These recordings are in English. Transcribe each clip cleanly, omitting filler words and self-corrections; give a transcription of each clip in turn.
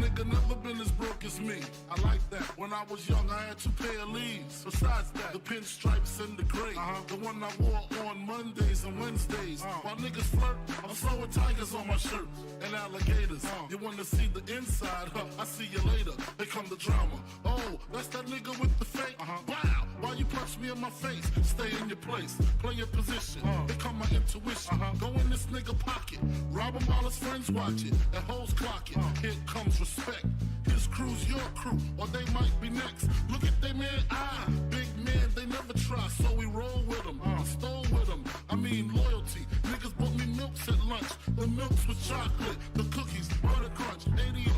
nigga never been as broke as me. I like that. When I was young, I had 2 pair of leaves. Besides that, the pinstripes and the gray. The one I wore on Mondays and Wednesdays. While niggas flirt, I'm sewing tigers on my shirt and alligators. You wanna see the inside? I see you later. Here come the drama. Oh, that's that nigga with the fake. Wow, why you punch me in my face? Stay in your place, play your position. Here come my intuition. Go in this nigga pocket, rob him while his friends watch it, and hoes clock it. Here comes respect. His crew's your crew, or they might be next. Look at they man, big man, they never try, so we roll with them. I stole with them, I mean loyalty. Niggas bought me milks at lunch. The milks with chocolate, the cookies, butter crunch, 88.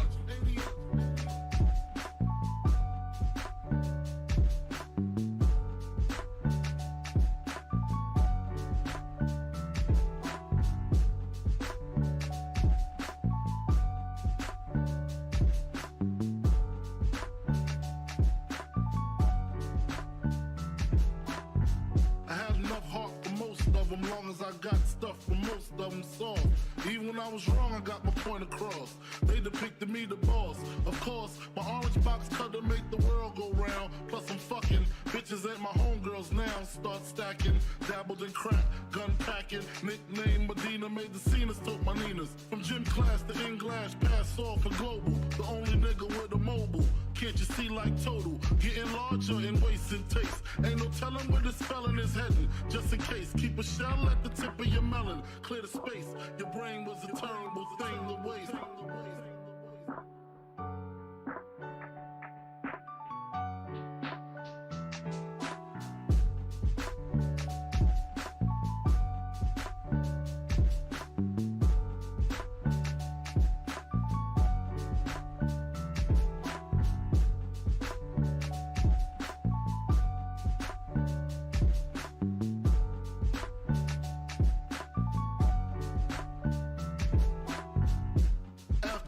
Long as I got stuff for most of them soft. Even when I was wrong, I got my point across. They depicted me the boss. Of course, my orange box cutter make the world go round. Plus I'm fucking bitches ain't my homegirls now. Start stacking, dabbled in crack, gun packing. Nickname Medina, made the scenes, took my Ninas. From gym class to English, pass off for global. The only nigga with a mobile. Can't you see like total? Getting larger in waist and taste. Ain't no telling where this felon is heading. Just in case, keep a shell at the tip of your melon. Clear the space. Your brain was a terrible thing to waste.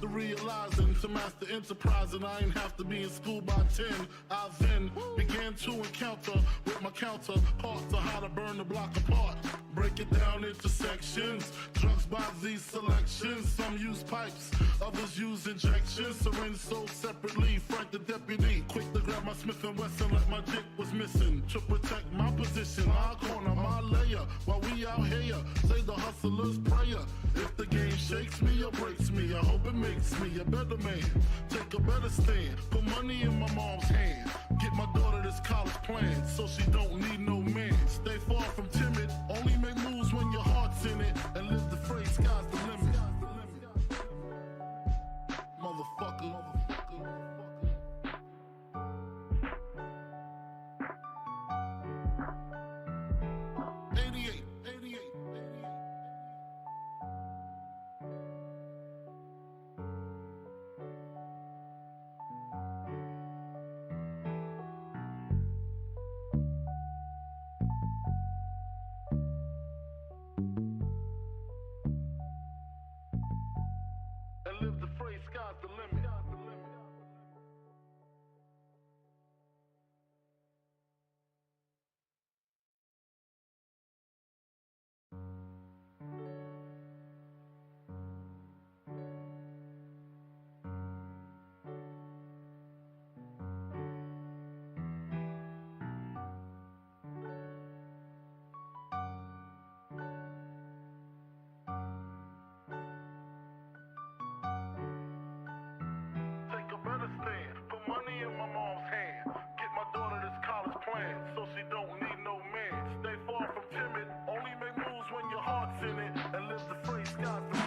Realizing to master enterprise, and I ain't have to be in school by 10. I then began to encounter with my counterparts on how to burn the block apart. Break it down into sections. Drugs by these selections. Some use pipes, others use injections. Syringe sold separately. Frank the deputy, quick to grab my Smith & Wesson like my dick was missing. To protect my position, my corner, my layer. While we out here, say the hustler's prayer. If the game shakes me or breaks me, I hope it makes me a better man. Take a better stand, put money in my mom's hand. Get my daughter this college plan, so she don't need no man. Stay far from timid, only make moves when your heart's in it. And live the phrase, sky's the limit. Motherfucker. 88. And live the phrase, sky's the limit. Put money in my mom's hand. Get my daughter this college plan, so she don't need no man. Stay far from timid, only make moves when your heart's in it. And live the phrase, sky's the limit.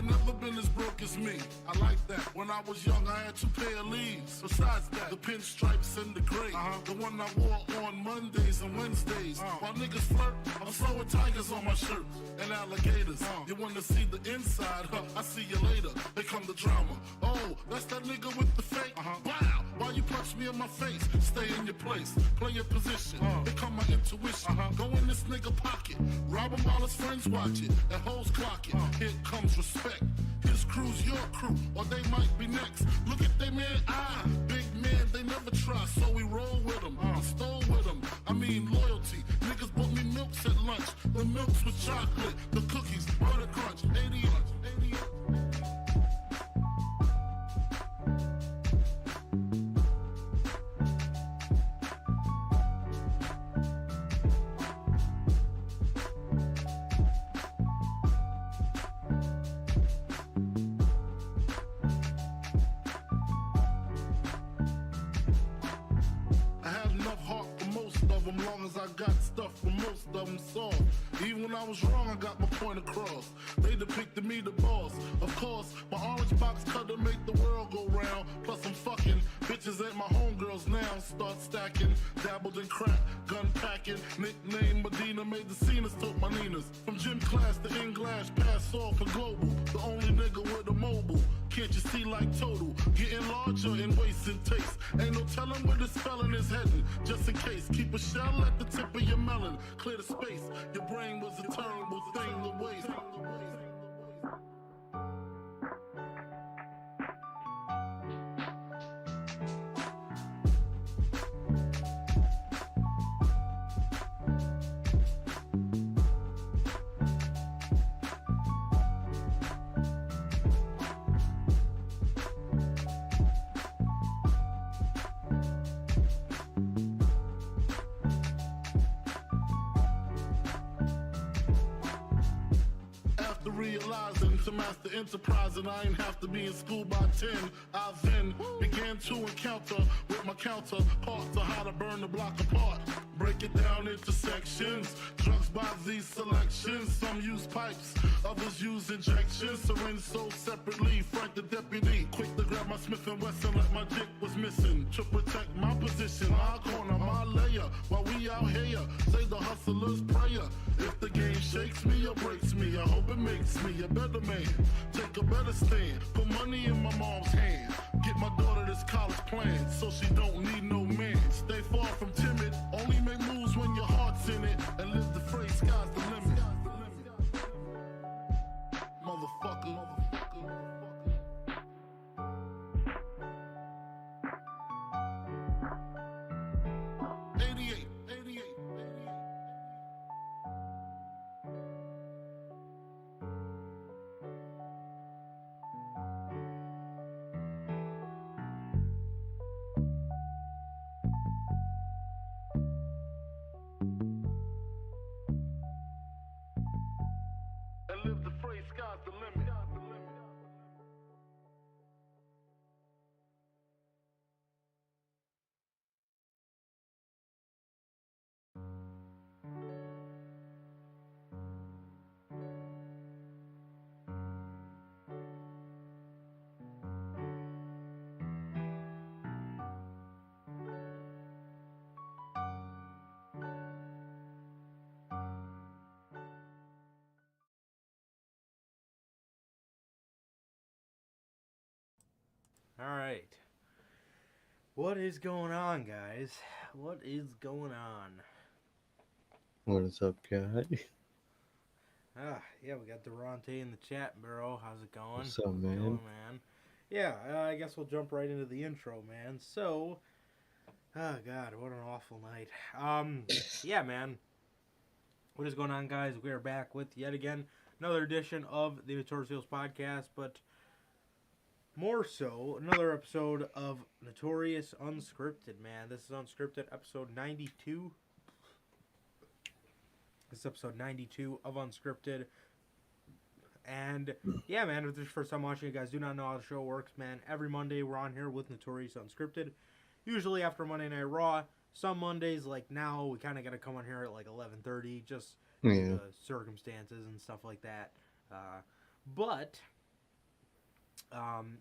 Never been as broke as me. I like that. When I was young, I had 2 pair of leaves. Besides that, the pinstripes and the gray. The one I wore on Mondays and Wednesdays. While niggas flirt, I'm sewing tigers on my shirt and alligators. You wanna see the inside? I see you later. Here come the drama. Oh, that's that nigga with the fake. Wow, why you punch me in my face? Stay in your place, play your position. Here come my intuition. Go in this nigga pocket, Rob him while his friends watch it, and hoes clock it. Here comes respect. His crew's your crew, or they might be next. Look at they man, big man, they never try, so we roll with them, stole with them. I mean loyalty. Niggas bought me milks at lunch. The milks with chocolate, the cookies, butter crunch, 80. Even when I was wrong, I got my point across. They depicted me the boss. Of course, my orange box cutter make the world go round. Plus I'm fucking bitches ain't my homegirls now. Start stacking, dabbled in crack, gun packing. Nickname Medina, made the scenes, took my Ninas. From gym class to in-glass, pass off for global. The only nigga with a mobile. Can't you see like total? Getting larger in waist and taste. Ain't no telling where this felon is heading. Just in case, keep a shell at the tip of your melon. Clear the space. Your brain was a terrible thing to waste. Realizing to master enterprise and I ain't have to be in school by 10. I then began to encounter with my counterparts on how to burn the block apart. Break it down into sections. Drugs by these selections. Some use pipes, others use injections. Syringe sold separately. Frank the deputy, quick to grab my Smith & Wesson like my dick was missing. To protect my position, my corner, my layer. While we out here, say the hustler's prayer. If the game shakes me or breaks me, I hope it makes me a better man. Take a better stand. Put money in my mom's hand. Get my daughter this college plan so she don't need no man. Stay far from timid. Only make moves when your heart's in it. And live the phrase, sky's the limit. Motherfucker. 88. And live the phrase, sky's the limit. All right. What is going on, guys? What is going on? What is up, guy? Yeah, we got Durante in the chat, bro. How's it going? What's up, man? Going, man? Yeah, I guess we'll jump right into the intro, man. So, oh God, what an awful night. Yeah, man. What is going on, guys? We are back with yet again another edition of the Notorious podcast, but more so, another episode of Notorious Unscripted, man. This is Unscripted, episode 92. This is episode 92 of Unscripted. And, yeah, man, if this is your first time watching, you guys do not know how the show works, man. Every Monday, we're on here with Notorious Unscripted. Usually after Monday Night Raw. Some Mondays, like now, we kind of got to come on here at like 11:30, just circumstances and stuff like that.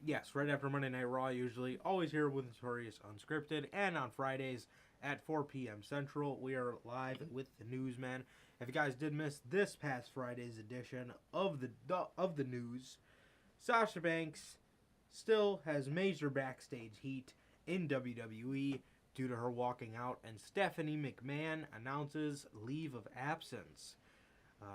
Yes, right after Monday Night Raw, usually. Always here with Notorious Unscripted. And on Fridays at 4 p.m. Central, we are live with the news, man. If you guys did miss this past Friday's edition of the news, Sasha Banks still has major backstage heat in WWE due to her walking out, and Stephanie McMahon announces leave of absence.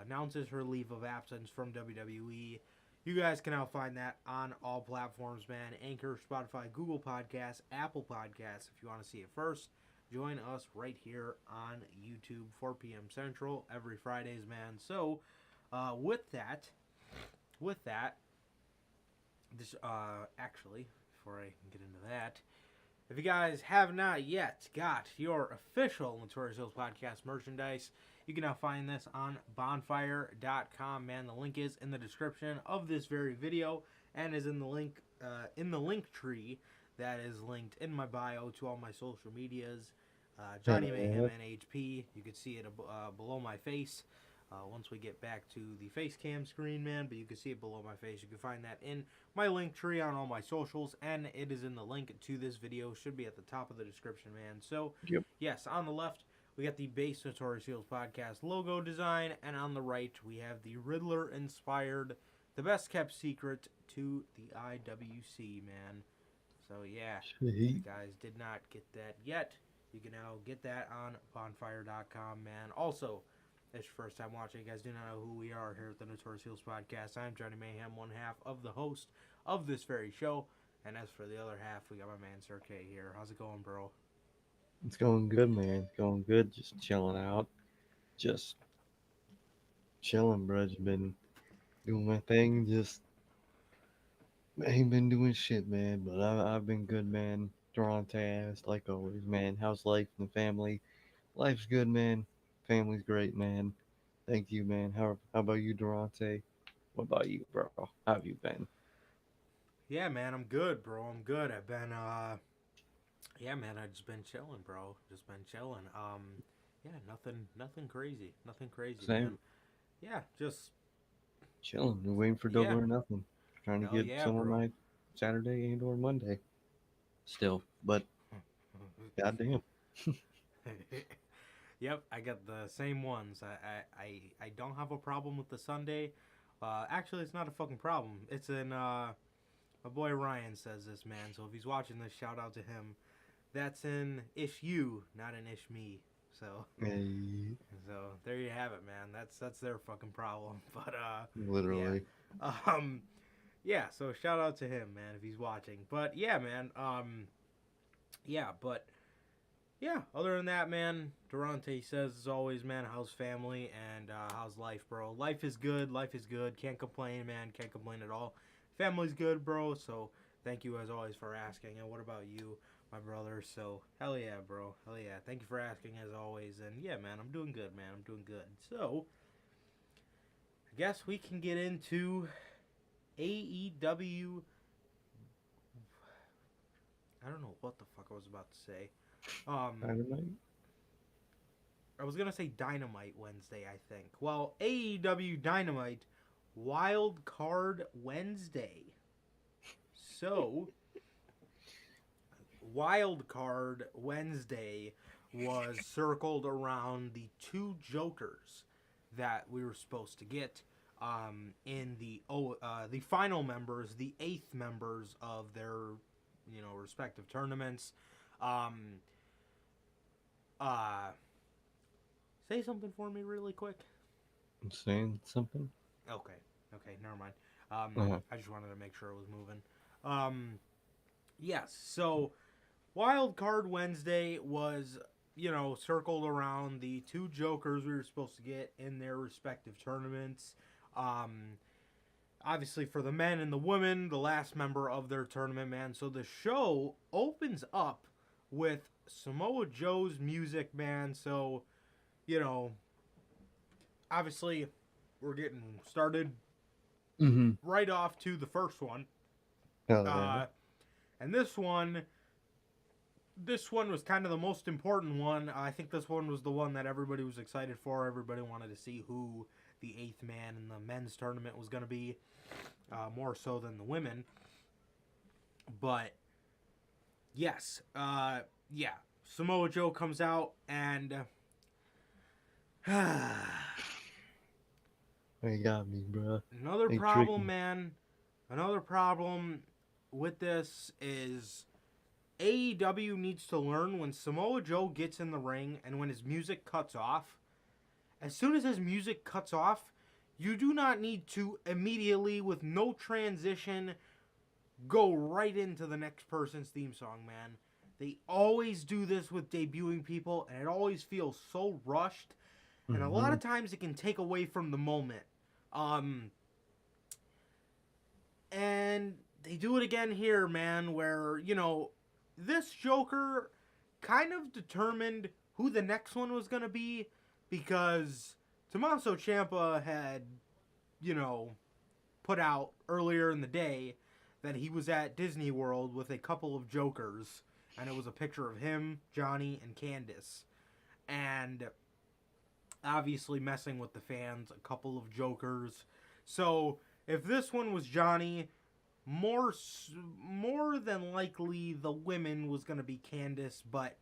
announces her leave of absence from WWE. You guys can now find that on all platforms, man. Anchor, Spotify, Google Podcasts, Apple Podcasts. If you want to see it first, join us right here on YouTube, 4 p.m. Central, every Fridays, man. So, with that, this, actually, before I get into that, if you guys have not yet got your official Notorious Podcast merchandise, you can now find this on bonfire.com, man. The link is in the description of this very video and is in the link tree that is linked in my bio to all my social medias. Johnny Mayhem NHP. You can see it below my face once we get back to the face cam screen, man. But you can see it below my face. You can find that in my link tree on all my socials, and it is in the link to this video. Should be at the top of the description, man. So, yes, on the left, we got the base Notorious Heels Podcast logo design, and on the right, we have the Riddler-inspired, the best-kept secret to the IWC, man. So, yeah, if you guys did not get that yet, you can now get that on bonfire.com, man. Also, if it's your first time watching, you guys do not know who we are here at the Notorious Heels Podcast. I'm Johnny Mayhem, one half of the host of this very show. And as for the other half, we got my man Sir K here. How's it going, bro? It's going good, man. It's going good. Just chilling out. Just chilling, bro. Just been doing my thing. Just ain't been doing shit, man. But I've been good, man. Durante asked, like always, man. How's life and the family? Life's good, man. Family's great, man. Thank you, man. How about you, Durante? What about you, bro? How have you been? Yeah, man, I'm good, bro. I'm good. I've been, yeah, man, I've just been chilling, bro. Just been chilling. Yeah, nothing crazy. Nothing crazy, Same. man. Yeah, just Chilling. We're waiting for Double or Nothing. Trying to get some on my Saturday and or Monday. Still, but goddamn. Yep, I got the same ones. I don't have a problem with the Sunday. Actually, it's not a fucking problem. It's in, my boy Ryan says this, man. So if he's watching this, shout out to him. That's in Ish You, not in Ish Me. So, so there you have it, man. That's their fucking problem. But literally. Yeah. Yeah. So shout out to him, man, if he's watching. But yeah, man. Yeah, but yeah. Other than that, man, Durante says as always, man. How's family and how's life, bro? Life is good. Life is good. Can't complain, man. Can't complain at all. Family's good, bro. So thank you as always for asking. And what about you, my brother? So hell yeah, bro. Hell yeah. Thank you for asking as always. And yeah, man, I'm doing good, man. I'm doing good. So I guess we can get into AEW. I don't know what the fuck I was about to say. Dynamite? I was gonna say Dynamite Wednesday, I think. Well, AEW Dynamite Wild Card Wednesday. So, Wild Card Wednesday was circled around the two Jokers that we were supposed to get in the final members, the 8th members of their, respective tournaments. Say something for me really quick. I'm saying something? Okay, never mind. I just wanted to make sure it was moving. Yes, so Wild Card Wednesday was, circled around the two Jokers we were supposed to get in their respective tournaments. Obviously for the men and the women, the last member of their tournament, man. So the show opens up with Samoa Joe's music, man. So, obviously we're getting started right off to the first one. And this one was kind of the most important one. I think this one was the one that everybody was excited for. Everybody wanted to see who the 8th man in the men's tournament was going to be, more so than the women. But, yes, Samoa Joe comes out and... You got me, bro. Another problem, man. Another problem with this is AEW needs to learn when Samoa Joe gets in the ring and when his music cuts off, as soon as his music cuts off, you do not need to immediately, with no transition, go right into the next person's theme song, man. They always do this with debuting people, and it always feels so rushed. And a lot of times it can take away from the moment. And they do it again here, man, where, you know, this Joker kind of determined who the next one was going to be, because Tommaso Ciampa had, you know, put out earlier in the day that he was at Disney World with a couple of Jokers, and it was a picture of him, Johnny, and Candice. And obviously messing with the fans, a couple of Jokers. So if this one was Johnny, more than likely the women was going to be Candice, but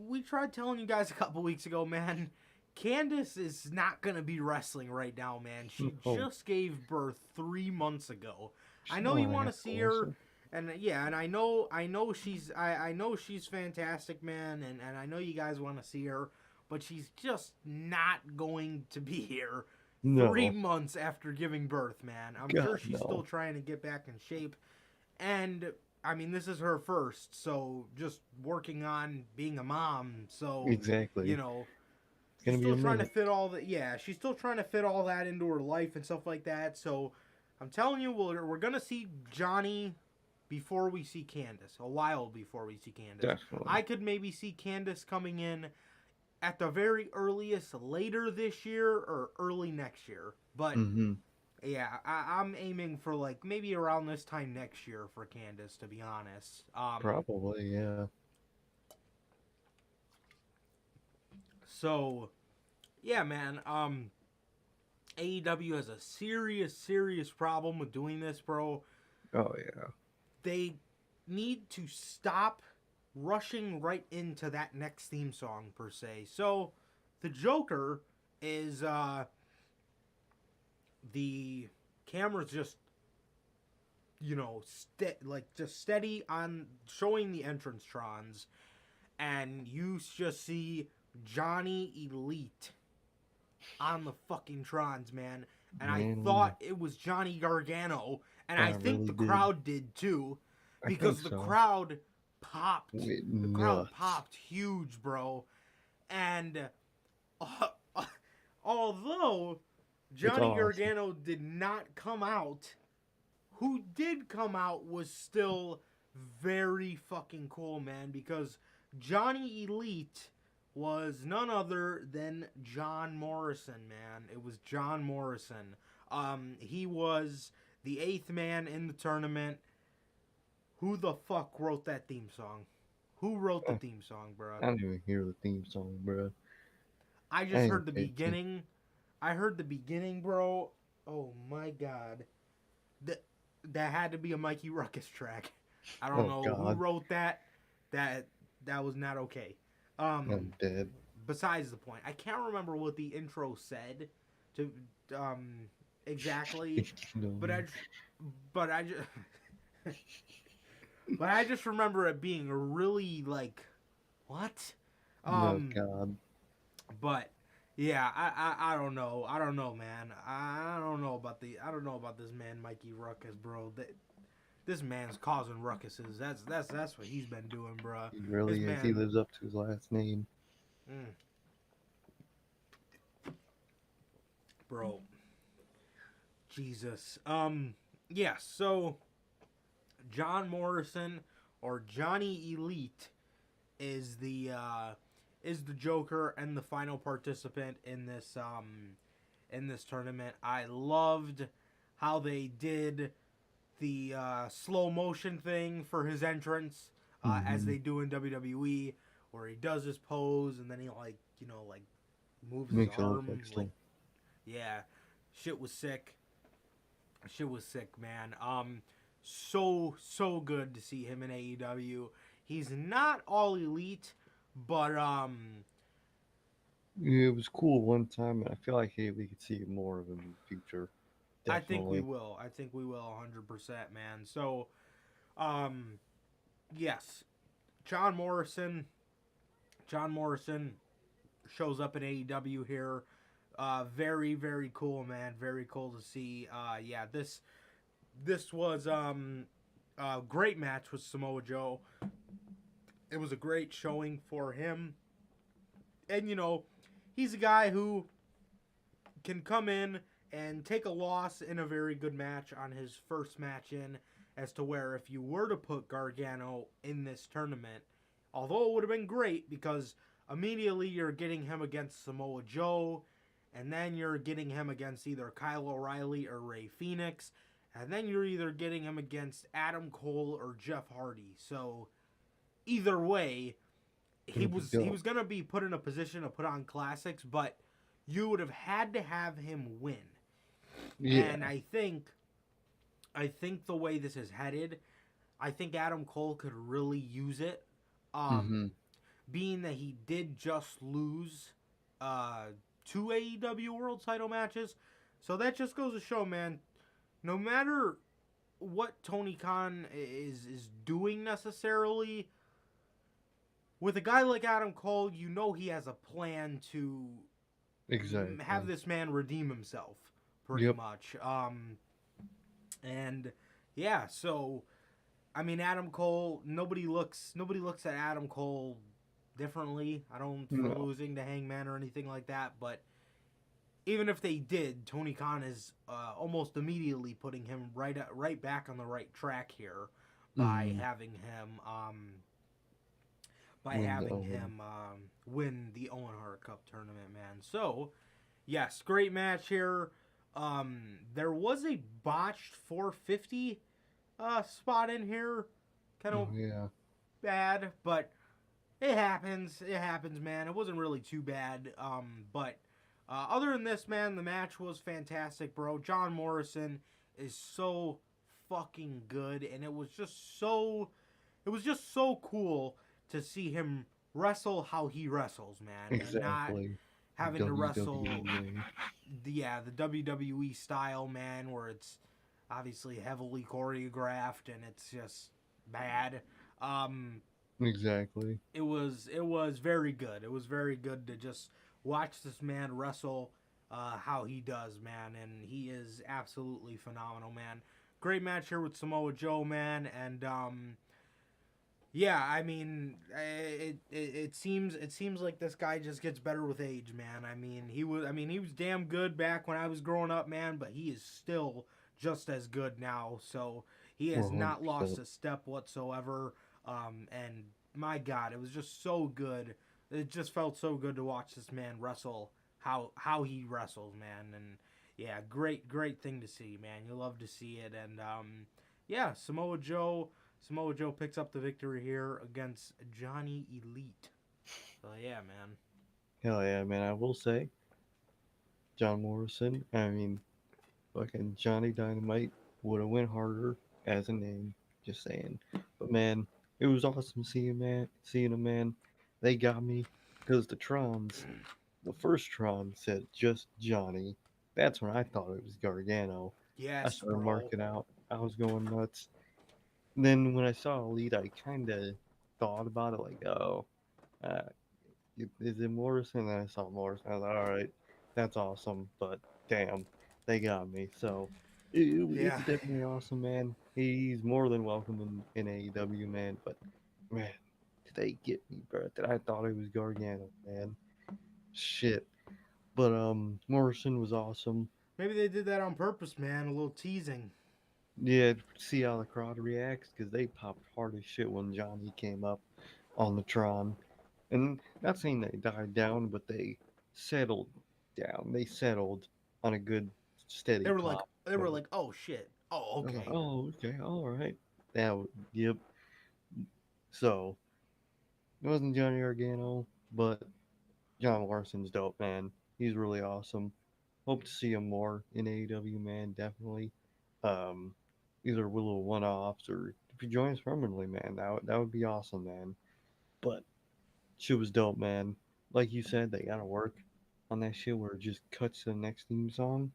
we tried telling you guys a couple weeks ago, man, Candice is not going to be wrestling right now, man. She just gave birth 3 months ago. I know you want to see her, and yeah, and I know she's fantastic, man, and I know you guys want to see her, but she's just not going to be here 3 months after giving birth, man. I'm sure she's still trying to get back in shape, and I mean, this is her first, so just working on being a mom, so exactly, you know. She's still trying to fit all that. Yeah, she's still trying to fit all that into her life and stuff like that. So, I'm telling you, we're gonna see Johnny before we see Candice. A while before we see Candice. Definitely. I could maybe see Candice coming in at the very earliest later this year or early next year. But yeah, I'm aiming for like maybe around this time next year for Candice, to be honest. Probably, yeah. So, yeah, man, AEW has a serious problem with doing this, bro. Oh, yeah. They need to stop rushing right into that next theme song, per se. So, the Joker is, the camera's just, you know, just steady on showing the entrance trons, and you just see Johnny Elite on the fucking trons, man. And I thought it was Johnny Gargano, and I think really the crowd did too, because the crowd popped. The crowd popped huge, bro. And although Johnny Gargano did not come out, who did come out was still very fucking cool, man, because Johnny Elite was none other than John Morrison, man. It was John Morrison. He was the 8th man in the tournament. Who the fuck wrote that theme song? Who wrote the theme song, bro? I didn't even hear the theme song, bro. I just heard the beginning. I heard the beginning, bro. Oh my god. That had to be a Mikey Ruckus track. I don't know who wrote that. That was not okay. I'm dead. Besides the point, I can't remember what the intro said to exactly, but I just remember it being really like, what? Oh God. But yeah, I don't know. I don't know, man. I don't know about this man Mikey Ruckus, bro. This man's causing ruckuses. That's what he's been doing, bro. He really is. He lives up to his last name. Bro. Jesus. Yeah, so John Morrison, or Johnny Elite, is the Joker and the final participant in this tournament. I loved how they did the slow motion thing for his entrance, as they do in WWE, where he does his pose and then he moves his arm. Yeah, shit was sick. Shit was sick, man. So good to see him in AEW. He's not all elite, but yeah, it was cool one time, and I feel like we could see more of him in the future. Definitely. I think we will 100%, man. So, yes, John Morrison shows up in AEW here. Very, very cool, man. Very cool to see. Yeah, this was a great match with Samoa Joe. It was a great showing for him. And, he's a guy who can come in and take a loss in a very good match on his first match in, as to where if you were to put Gargano in this tournament, although it would have been great because immediately you're getting him against Samoa Joe, and then you're getting him against either Kyle O'Reilly or Rey Fenix, and then you're either getting him against Adam Cole or Jeff Hardy. So either way, he was going to be put in a position to put on classics, but you would have had to have him win. Yeah. And I think the way this is headed, I think Adam Cole could really use it. Being that he did just lose 2 AEW World Title matches, so that just goes to show, man, no matter what Tony Khan is doing necessarily, with a guy like Adam Cole, he has a plan to have this man redeem himself, pretty much. And yeah, so I mean, Adam Cole. Nobody looks at Adam Cole differently. I don't for losing to Hangman or anything like that. But even if they did, Tony Khan is almost immediately putting him right back on the right track here by having him win the Owen Hart Cup tournament, man. So, yes, great match here. There was a botched 450 spot in here. Kind of bad, but it happens. It happens, man. It wasn't really too bad. But other than this, man, the match was fantastic, bro. John Morrison is so fucking good, and it was just so cool to see him wrestle how he wrestles, man. Exactly. And not having to wrestle the WWE style, man, where it's obviously heavily choreographed and it's just bad. Exactly. It was very good. It was very good to just watch this man wrestle how he does, man, and he is absolutely phenomenal, man. Great match here with Samoa Joe, man, and yeah, I mean, it seems like this guy just gets better with age, man. I mean, he was damn good back when I was growing up, man, but he is still just as good now. So he has not lost a step whatsoever. And my God, it was just so good. It just felt so good to watch this man wrestle how he wrestles, man. And yeah, great thing to see, man. You love to see it. And yeah, Samoa Joe picks up the victory here against Johnny Elite. So yeah, man. Hell yeah, man. I will say, John Morrison, I mean, fucking Johnny Dynamite would have went harder as a name. Just saying. But man, it was awesome seeing him, man. They got me because the first Tron said just Johnny. That's when I thought it was Gargano. Yes, I started bro. marking out. I was going nuts. Then when I saw Elite, I kind of thought about it, like, oh, uh, is it Morrison? And then I saw Morrison. I was like, all right, that's awesome. But damn, they got me. So it's definitely awesome, man. He's more than welcome in AEW, man. But man, did they get me, bro? I thought it was Gargano, man. Shit. But Morrison was awesome. Maybe they did that on purpose, man. A little teasing. Yeah, see how the crowd reacts, because they popped hard as shit when Johnny came up on the Tron. And not saying they died down, but they settled down. They settled on a good, steady They were pop. like, oh shit. Oh, okay. Oh, okay, all right. Yep. So, it wasn't Johnny Gargano, but John Morrison's dope, man. He's really awesome. Hope to see him more in AEW, man, definitely. Either little one-offs or if he joins permanently, man, that would be awesome, man. But shit was dope, man. Like you said, they gotta work on that shit where it just cuts to the next theme song.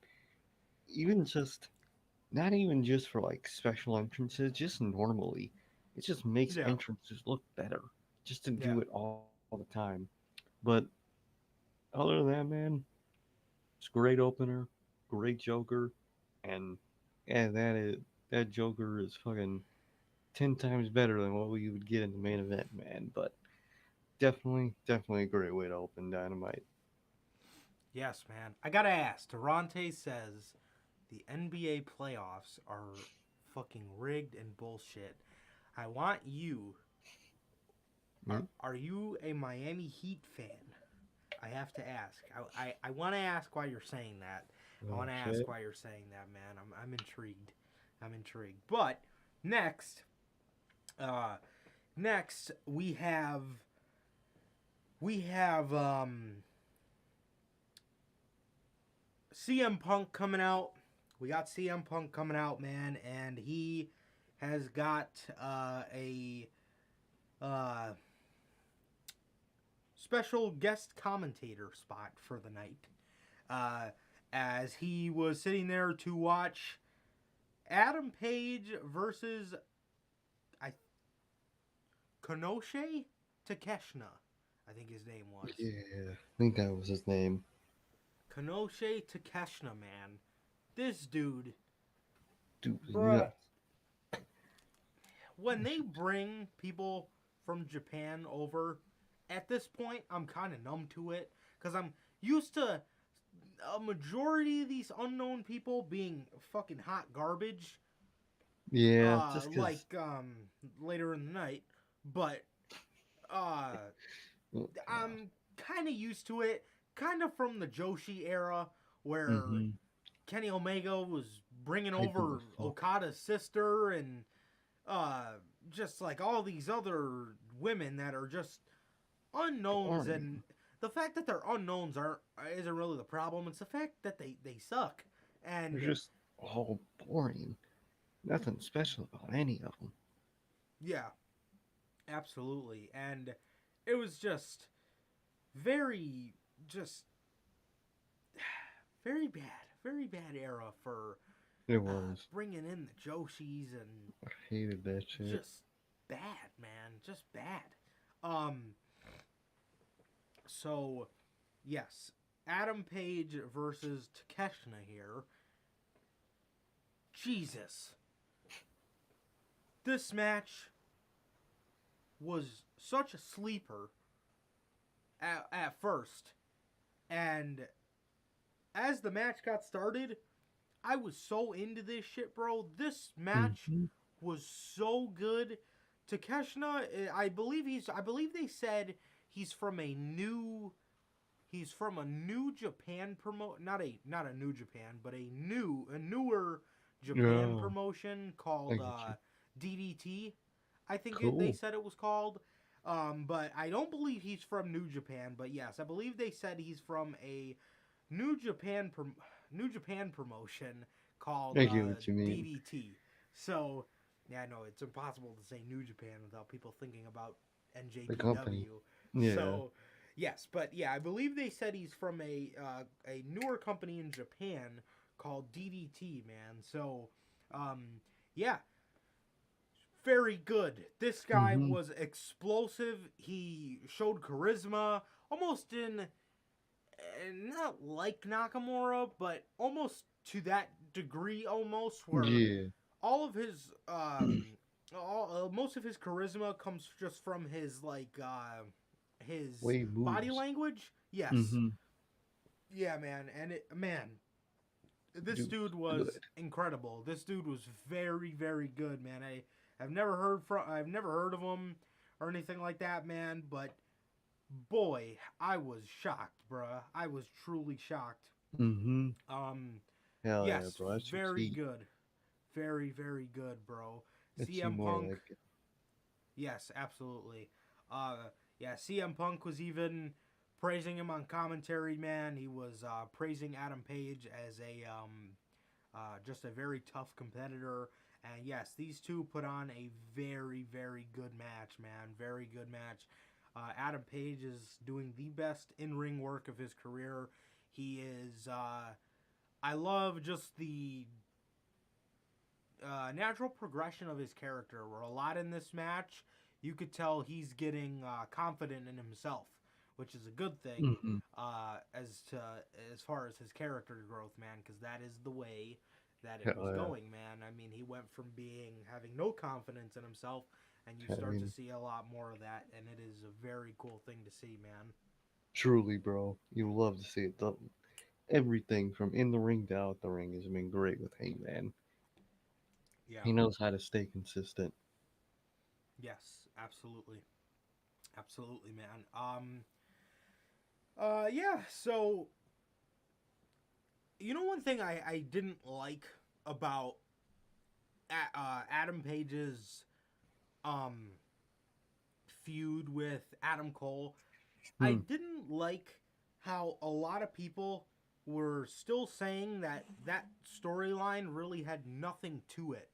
Not even just for like special entrances, just normally. It just makes entrances look better. Just to do it all the time. But other than that, man, it's a great opener, great Joker, and yeah, that Joker is fucking 10 times better than what we would get in the main event, man. But definitely a great way to open Dynamite. Yes, man. I gotta ask. Durante says the NBA playoffs are fucking rigged and bullshit. I want you. Hmm? Are you a Miami Heat fan? I have to ask. I want to ask why you're saying that. I want to Okay. ask why you're saying that, man. I'm intrigued. I'm intrigued. But next, uh, next we have CM Punk coming out. We got CM Punk coming out, man, and he has got a uh, special guest commentator spot for the night. Uh, as he was sitting there to watch Adam Page versus I Konosuke Takeshna, I think his name was. Yeah, I think that was his name. Konosuke Takeshna, man. This dude, Dude, bruh. yeah. When they bring people from Japan over, at this point, I'm kind of numb to it. Because I'm used to a majority of these unknown people being fucking hot garbage. Yeah, just because. Like later in the night. But uh, Oh, God. I'm kind of used to it. Kind of from the Joshi era where Mm-hmm. Kenny Omega was bringing Hyping over the fuck. Okada's sister and just like all these other women that are just unknowns, and Boring. the fact that they're unknowns isn't really the problem. It's the fact that they suck. They're And just all boring. Nothing special about any of them. yeah, absolutely. And it was just very just very bad era for It was. bringing in the Joshis, and I hated that shit. just bad, man, just bad. Um, so yes, Adam Page versus Takeshna here. Jesus, this match was such a sleeper at first, and as the match got started, I was so into this shit, bro. This match Mm-hmm. was so good. Takeshna, I believe they said he's from a new Japan not a New Japan, but a newer Japan Yeah, promotion I called get you. DDT. I think they Cool. said it was called. But I don't believe he's from New Japan. But yes, I believe they said he's from a New Japan promotion called I get what you mean. DDT. So yeah, no, it's impossible to say New Japan without people thinking about The company. NJPW. Yeah. So yes, but yeah, I believe they said he's from a newer company in Japan called DDT, man. So yeah, very good. This guy Mm-hmm. was explosive. He showed charisma, almost in not like Nakamura, but almost to that degree, almost where Yeah. all of his most of his charisma comes just from his his Way body moves. language. Yes, Mm-hmm. yeah, man, and this Dude, dude good. was incredible. This dude was very good, man. I've never heard of him or anything like that, man. But boy, I was shocked, bruh. I was truly shocked. Mm-hmm. Um, Hell yeah, yes, bro. That's your very tea. good, very good, bro. That's you CM more Punk, like it. yes, absolutely. Yeah, CM Punk was even praising him on commentary, man. He was praising Adam Page as just a very tough competitor. And yes, these two put on a very good match, man. Very good match. Adam Page is doing the best in-ring work of his career. He is. I love just the natural progression of his character. Where a lot in this match, you could tell he's getting confident in himself, which is a good thing. Mm-hmm. As far as his character growth, man, because that is the way that it Hell was yeah. going, man. I mean, he went from having no confidence in himself, and you start to Having see a lot more of that, and it is a very cool thing to see, man. truly, bro, you love to see it. Everything from in the ring to out the ring has been great with Hangman. Yeah. He knows how to stay consistent. Yes, absolutely. Absolutely, man. Yeah, so you know one thing I didn't like about Adam Page's um feud with Adam Cole. I Hmm. didn't like how a lot of people were still saying that storyline really had nothing to it.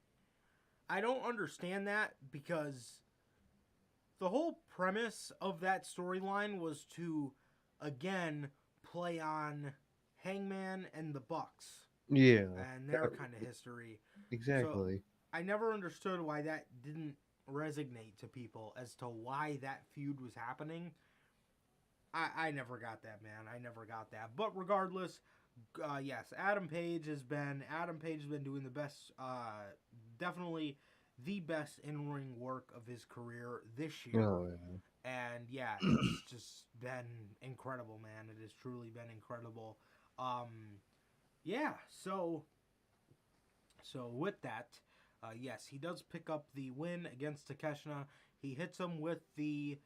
I don't understand that because the whole premise of that storyline was to again play on Hangman and the Bucks Yeah, and their kind of history. So exactly. I never understood why that didn't resonate to people as to why that feud was happening. I never got that, man. I never got that. But regardless, yes, Adam Page has been doing the best, definitely the best in ring work of his career this year. Oh yeah. And yeah, it's just been incredible, man. It has truly been incredible. Yeah, so with that, yes, he does pick up the win against Takesha. He hits him with the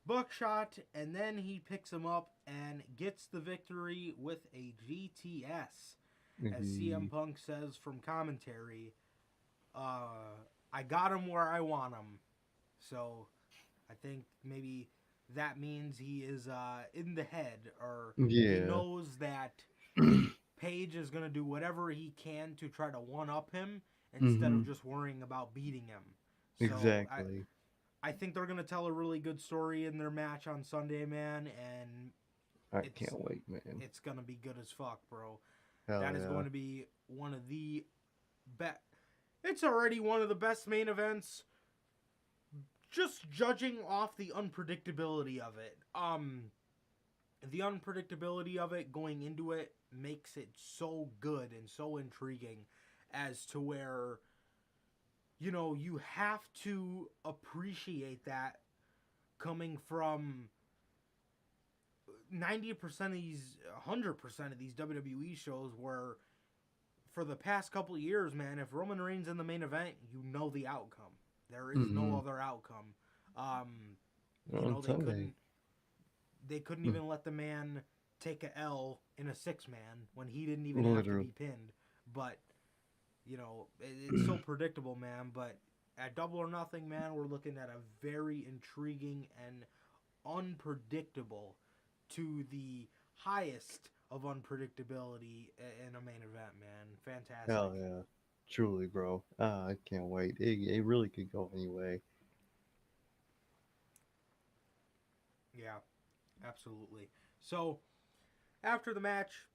buckshot, and then he picks him up and gets the victory with a GTS. As CM Mhm. Punk says from commentary, I got him where I want him. So I think maybe that means he is in the head, or he Yeah. knows that Page is going to do whatever he can to try to one up him instead of Mhm. just worrying about beating him. So Exactly. I think they're going to tell a really good story in their match on Sunday, man, and I it's can't wait, man. it's going to be good as fuck, bro. Hell That is yeah. going to be one of the best. It's already one of the best main events, just judging off the unpredictability of it. The unpredictability of it going into it makes it so good and so intriguing, as to where you have to appreciate that coming from 90% of these 100% of these WWE shows, where for the past couple of years, man, if Roman Reigns in the main event, you know the outcome. There is no Mhm. other outcome. Um, On they Sunday. couldn't Mm. even let the man take a L in a 6-man when he didn't even have to Literally. be pinned. But it's so predictable, man. But at Double or Nothing, man, we're looking at a very intriguing and unpredictable, to the highest of unpredictability in a main event, man. Fantastic. Hell yeah. Truly, bro. I can't wait. It really could go anyway. Yeah, absolutely. So after the match,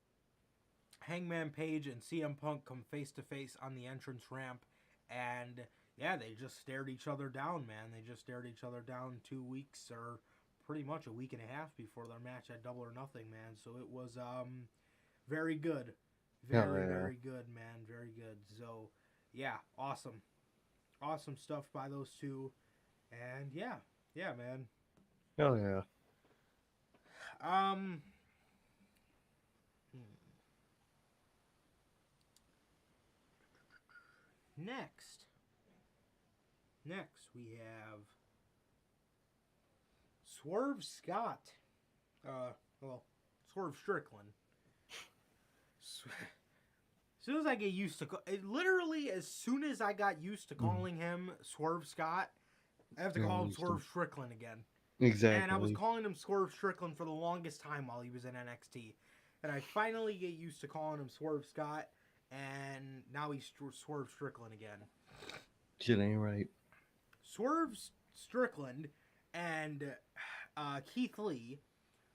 Hangman Page and CM Punk come face to face on the entrance ramp, and yeah, they just stared each other down, man. They just stared each other down 2 weeks, or pretty much a week and a half before their match at Double or Nothing, man. So it was very good, Hell very yeah. very good, man, very good. So yeah, awesome stuff by those two, and yeah, man. Hell yeah. Um, next. Next, we have Swerve Scott. Well, Swerve Strickland. As soon as I get used to, literally, as soon as I got used to Mm. calling him Swerve Scott, I have to Yeah, call him used to. Swerve Strickland again. And I was Exactly. calling him Swerve Strickland for the longest time while he was in NXT. And I finally get used to calling him Swerve Scott, and now he's Swerve Strickland again. Shit ain't right. Swerve Strickland and Keith Lee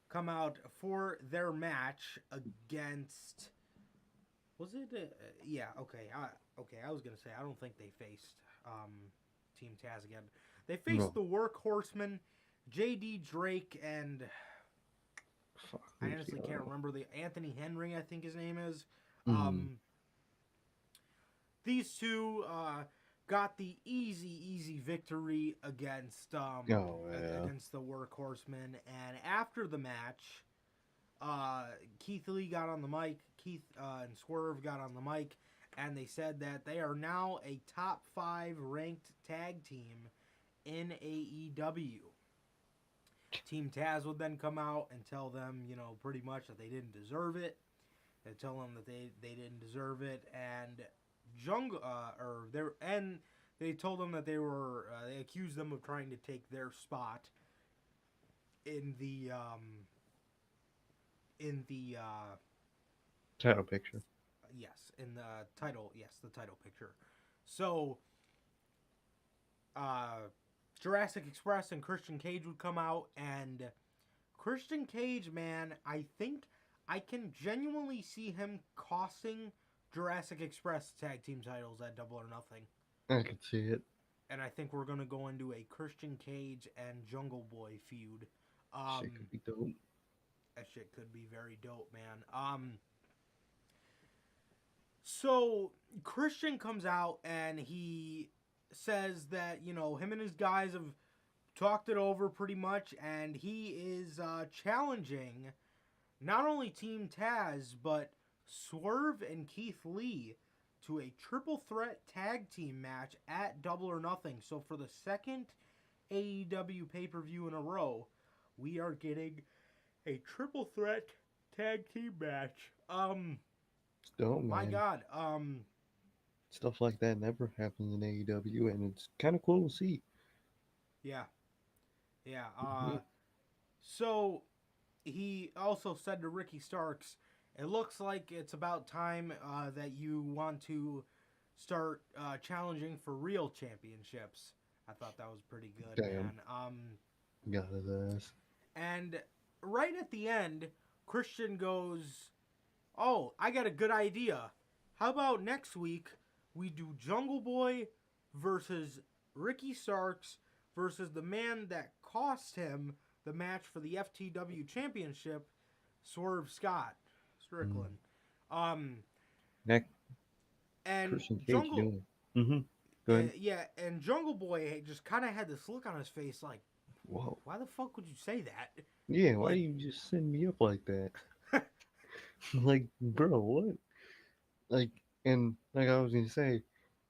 come out for their match against. Was it? Yeah. Okay. Okay. I was gonna say I don't think they faced Team Taz again. They faced No. the Workhorsemen, JD Drake and Fuck, I who's honestly the can't other remember the Anthony Henry, I think his name is. one? These two got the easy victory against Oh yeah. against the Workhorsemen, and after the match, Keith Lee got on the mic, and Swerve got on the mic, and they said that they are now a top 5 ranked tag team in AEW. Team Taz would then come out and tell them, pretty much that they didn't deserve it. They tell them that they didn't deserve it, and they told them that they accused them of trying to take their spot in the Title picture. the title picture. So Jurassic Express and Christian Cage would come out, and Christian Cage, man, I think I can genuinely see him costing Jurassic Express tag team titles at Double or Nothing. I could see it. And I think we're going to go into a Christian Cage and Jungle Boy feud. Shit could be dope. That shit could be very dope, man. So Christian comes out and he says that, him and his guys have talked it over pretty much, and he is challenging not only Team Taz, but Swerve and Keith Lee to a triple threat tag team match at Double or Nothing. So for the second AEW pay-per-view in a row, we are getting a triple threat tag team match. It's dope, man. My God. Stuff like that never happens in AEW, and it's kind of cool to see. Yeah. So he also said to Ricky Starks, it looks like it's about time that you want to start challenging for real championships. I thought that was pretty good, Damn. man. Got his ass. And right at the end, Christian goes, oh, I got a good idea. How about next week we do Jungle Boy versus Ricky Starks versus the man that cost him the match for the FTW Championship, Swerve Strickland. Next, And Christian Cage Jungle, doing. Mm-hmm. Go ahead. and Jungle Boy just kind of had this look on his face like, Whoa. why the fuck would you say that? Yeah, why you just send me up like that? Like, bro, what? And like I was gonna say,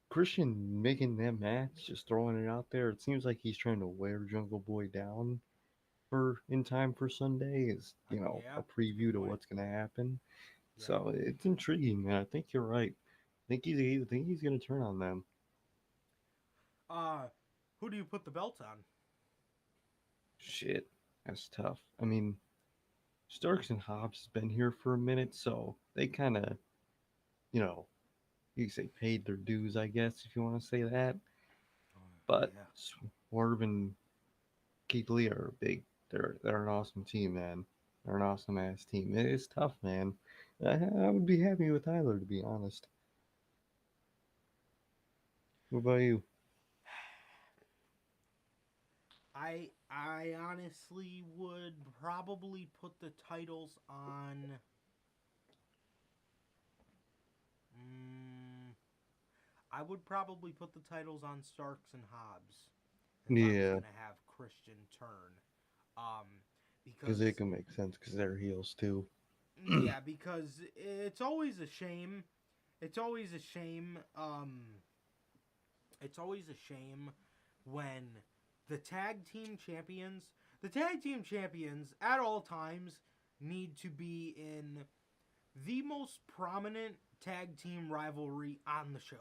Christian making that match, just throwing it out there, it seems like he's trying to wear Jungle Boy down in time for Sunday, is Yeah, a preview to point. what's gonna happen. Yeah. So it's intriguing, man. I think you're right. I think he's gonna turn on them. Who do you put the belt on? Shit, that's tough. I mean, Starks and Hobbs has been here for a minute, so they kind of, you could say paid their dues, I guess, if you want to say that. But yeah. Swerve and Keith Lee are they're an awesome team, man. They're an awesome ass team. It's tough, man. I would be happy with Tyler, to be honest. What about you? I honestly would probably put the titles on. I would probably put the titles on Starks and Hobbs. If I was gonna have Christian turn, because it can make sense because they're heels too. Yeah, because it's always a shame. It's always a shame. It's always a shame when the tag team champions at all times need to be in the most prominent tag team rivalry on the show.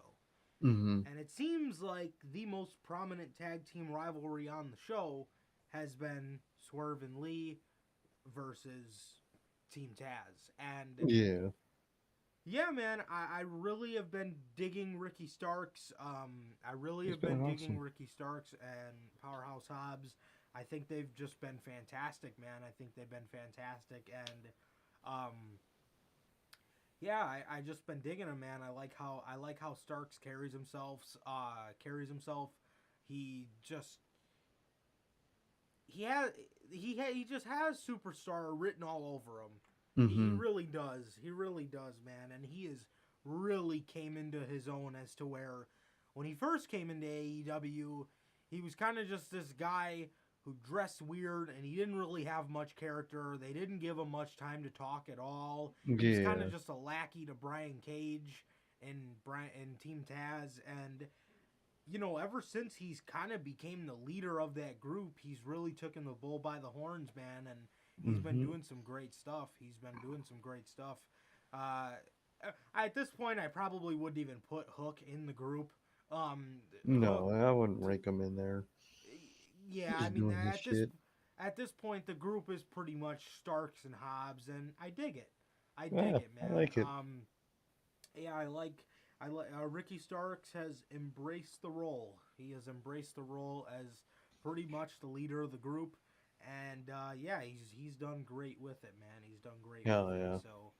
Mm-hmm. And it seems like the most prominent tag team rivalry on the show has been Swerve and Lee versus Team Taz. And yeah, man, I really have been digging Ricky Starks. I really have been digging Ricky Starks and Powerhouse Hobbs. I think they've just been fantastic, man. I think they've been fantastic, and yeah, I just been digging him, man. I like how Starks carries himself. He just he just has superstar written all over him. He Mm-hmm. really does. He really does, man. And he is really came into his own as to where when he first came into AEW, he was kind of just this guy who dressed weird and he didn't really have much character. They didn't give him much time to talk at all. He was kind of Yeah. just a lackey to Brian Cage and Team Taz. And ever since he's kind of became the leader of that group, he's really taken the bull by the horns, man, and he's been Mm-hmm. doing some great stuff. Uh, at this point, I probably wouldn't even put Hook in the group. Hook, No, I wouldn't rank him in there. yeah, I Just mean doing his shit. at this point, the group is pretty much Starks and Hobbs, and I dig it. I dig Yeah, it, I man. like it. Yeah, I like Ricky Starks has embraced the role. He has embraced the role as pretty much the leader of the group, and yeah, he's done great with it, man. He's done great with Hell it. yeah. So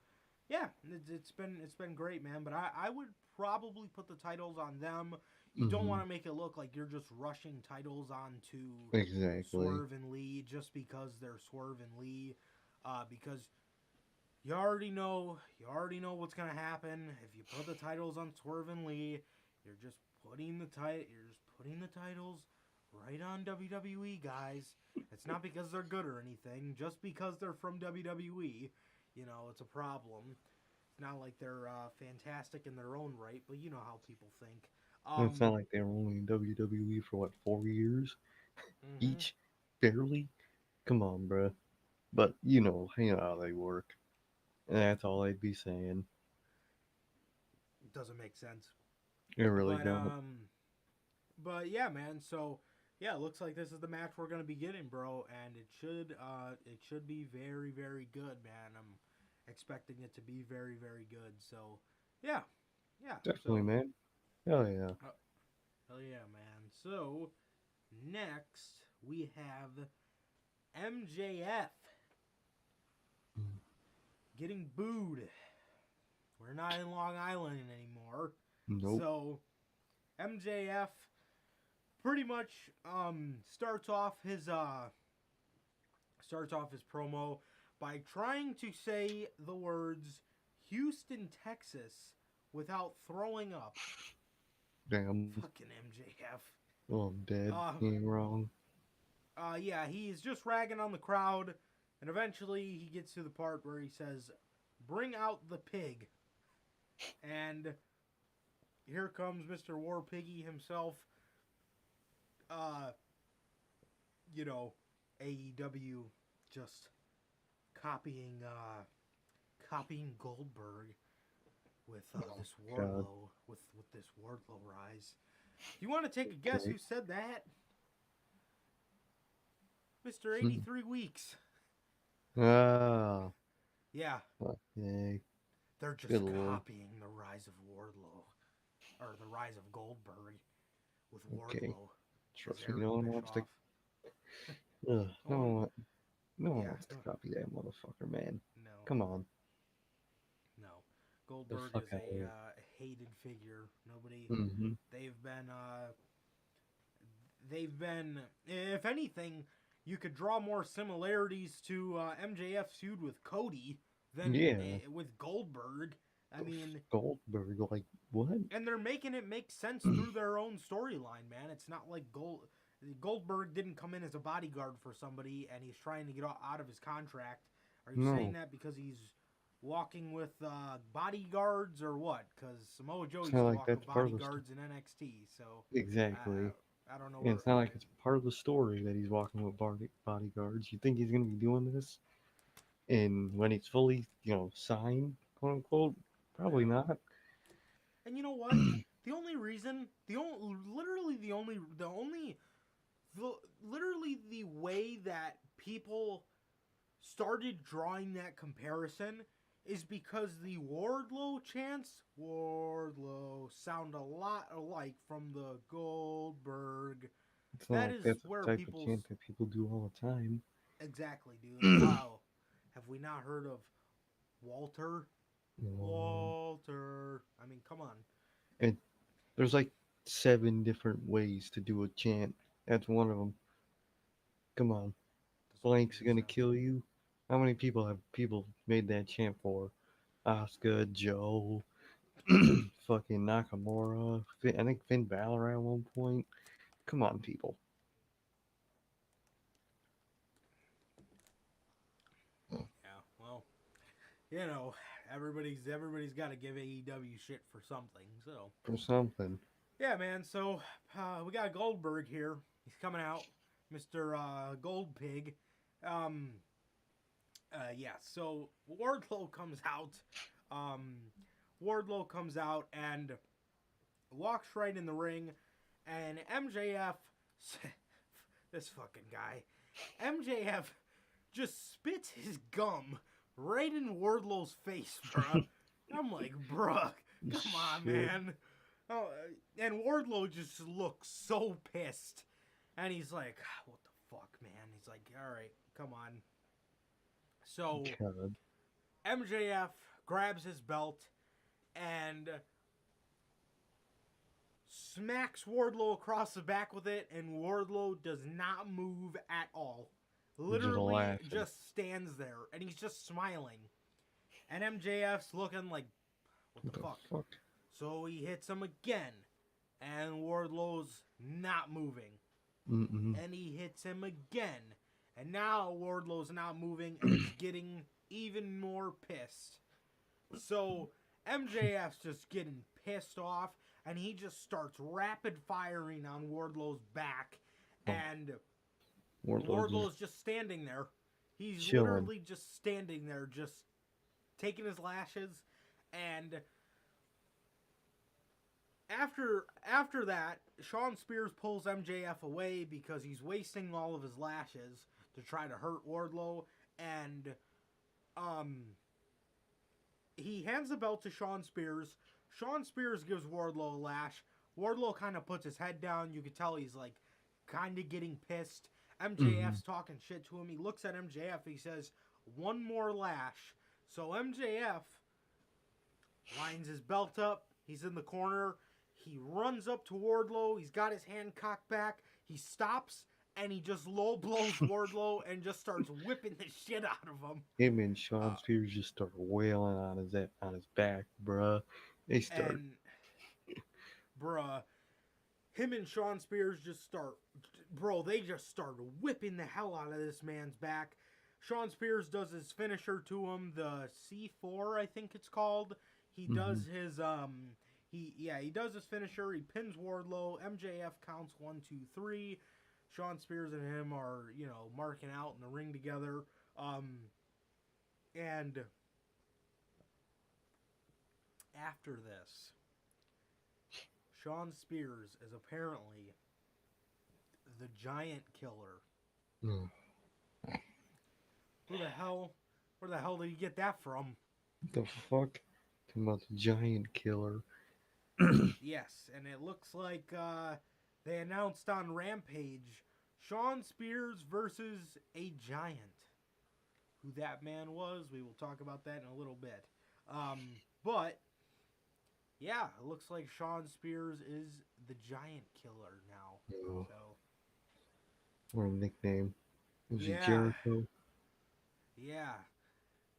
yeah, it's been great, man. But I would probably put the titles on them. You don't Mm-hmm. want to make it look like you're just rushing titles onto Exactly. Swerve and Lee just because they're Swerve and Lee, because you already know what's gonna happen. If you put the titles on Swerve and Lee, you're just putting the titles right on WWE, guys. It's not because they're good or anything, just because they're from WWE. It's a problem. It's not like they're fantastic in their own right, but you know how people think. It's not like they were only in WWE for what, 4 years Mhm. each, barely. Come on, bruh. But you know how they work. And that's all I'd be saying. Doesn't make sense. It really But don't. yeah, man. So yeah, it looks like this is the match we're gonna be getting, bro, and it should be very very good, man. I'm expecting it to be very very good. So yeah, yeah. Definitely, So man. Hell yeah. uh, hell yeah, man. So next we have MJF getting booed. We're not in Long Island anymore. Nope. So MJF pretty much starts off his promo by trying to say the words Houston, Texas without throwing up. Damn. Fucking MJF. Oh, I'm dead. Uh, He ain't wrong. yeah, he's just ragging on the crowd, and eventually he gets to the part where he says, "Bring out the pig," and here comes Mr. War Piggy himself. Uh, you know, AEW just copying Goldberg with Oh, this God. Wardlow rise. Do you want to take a guess Okay. who said that? Mr. 83 Weeks. Ah. Yeah, Okay. they're Good just lord. copying the rise of Wardlow or the rise of Goldberg with Okay. Wardlow as Trust me, Eric no one wants to. Bischoff. Ugh, No one, no one yeah, wants to copy that motherfucker, man. no, Come on. no. The Goldberg fuck is out of a here. hated figure. Nobody. Mm-hmm. They've been if anything, you could draw more similarities to MJF's feud with Cody than Yeah. with Goldberg. I mean, Goldberg, like, what? and they're making it make sense through their own storyline, man. It's not like Goldberg didn't come in as a bodyguard for somebody and he's trying to get out of his contract. Are you saying No. that because he's walking with bodyguards or what? Because Samoa Joe It's used not to like walk with that's part of the story. bodyguards in NXT, so Exactly. I don't know And where. it's not like it's part of the story that he's walking with bodyguards. You think he's going to be doing this? And when he's fully, signed, quote unquote, probably No. not. And you know what? The only reason, literally the way that people started drawing that comparison is because the Wardlow chants Wardlow sound a lot alike from the Goldberg. It's not That like is that's the where type of people's chant that people do all the time. exactly, dude. Oh, have we not heard of Walter? Um, Walter. I mean, come on. and there's like 7 different ways to do a chant. That's one of them. Come on. blank's gonna So, kill you. How many people have people made that chant for? Asuka, Joe, fucking Nakamura. I think Finn Balor at one point. Come on, people. yeah, well, you know, everybody's got to give AEW shit for something. So, For something. yeah, man. So we got Goldberg here. He's coming out, Mister Gold Pig. Um, yeah. So Wardlow comes out. Um, Wardlow comes out and walks right in the ring, and MJF, this fucking guy, MJF just spits his gum right in Wardlow's face, bruh. I'm like, bruh, come on, Shit. man. Oh, and Wardlow just looks so pissed. And he's like, what the fuck, man? He's like, all right, come on. So God. MJF grabs his belt and smacks Wardlow across the back with it, and Wardlow does not move at all. Literally laughing. just stands there, and he's just smiling. And MJF's looking like, what the fuck? So he hits him again, and Wardlow's not moving. Mm-mm. And he hits him again, and now Wardlow's not moving, and he's getting even more pissed. So MJF's just getting pissed off, and he just starts rapid firing on Wardlow's back, and Wardlow's just standing there. He's chilling. literally just standing there, just taking his lashes, and after that, Shawn Spears pulls MJF away because he's wasting all of his lashes to try to hurt Wardlow, and he hands the belt to Shawn Spears. Shawn Spears gives Wardlow a lash. Wardlow kind of puts his head down. You can tell he's like kind of getting pissed. MJF's talking shit to him. He looks at MJF. He says, one more lash. So MJF lines his belt up. He's in the corner. He runs up to Wardlow. He's got his hand cocked back. He stops, and he just low blows Wardlow and just starts whipping the shit out of him. Him and Shawn Spears just start wailing on his back, bruh. They start. And, bruh, him and Shawn Spears just start, they just start whipping the hell out of this man's back. Shawn Spears does his finisher to him, the C4, I think it's called. He does his, he does his finisher. He pins Wardlow. MJF counts 1, 2, 3. Shawn Spears and him are, marking out in the ring together. And after this, Shawn Spears is apparently the Giant Killer. Where the hell did you get that from? The fuck? Talking about the Giant Killer. Yes, and it looks like they announced on Rampage Shawn Spears versus a giant. Who that man was, we will talk about that in a little bit. But yeah, it looks like Shawn Spears is the Giant Killer now. Oh. So, Or a nickname. Was Yeah. it Jericho? yeah,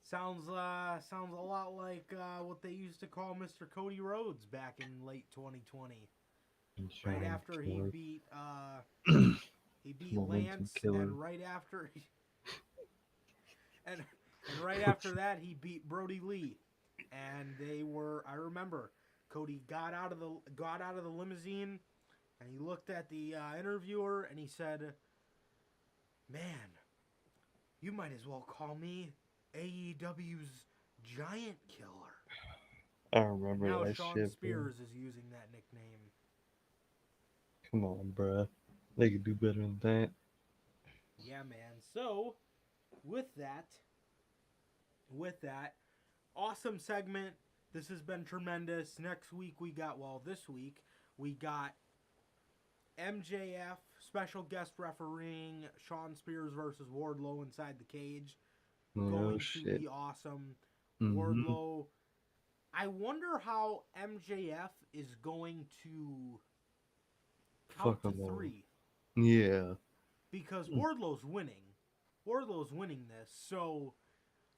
sounds a lot like what they used to call Mr. Cody Rhodes back in late 2020. Right after he beat Lance, and right after and right after that he beat Brody Lee, and I remember Cody got out of the limousine, and he looked at the interviewer and he said, "Man, you might as well call me AEW's Giant Killer." I remember Now that Shawn shit. Spears is using that nickname. Come on, bruh. They could do better than that. Yeah, man. So, with that, awesome segment. This has been tremendous. This week we got MJF, special guest refereeing Shawn Spears versus Wardlow inside the cage. Going to be awesome. Wardlow. I wonder how MJF is going to count to 3. Yeah. Because Wardlow's winning. Wardlow's winning this, so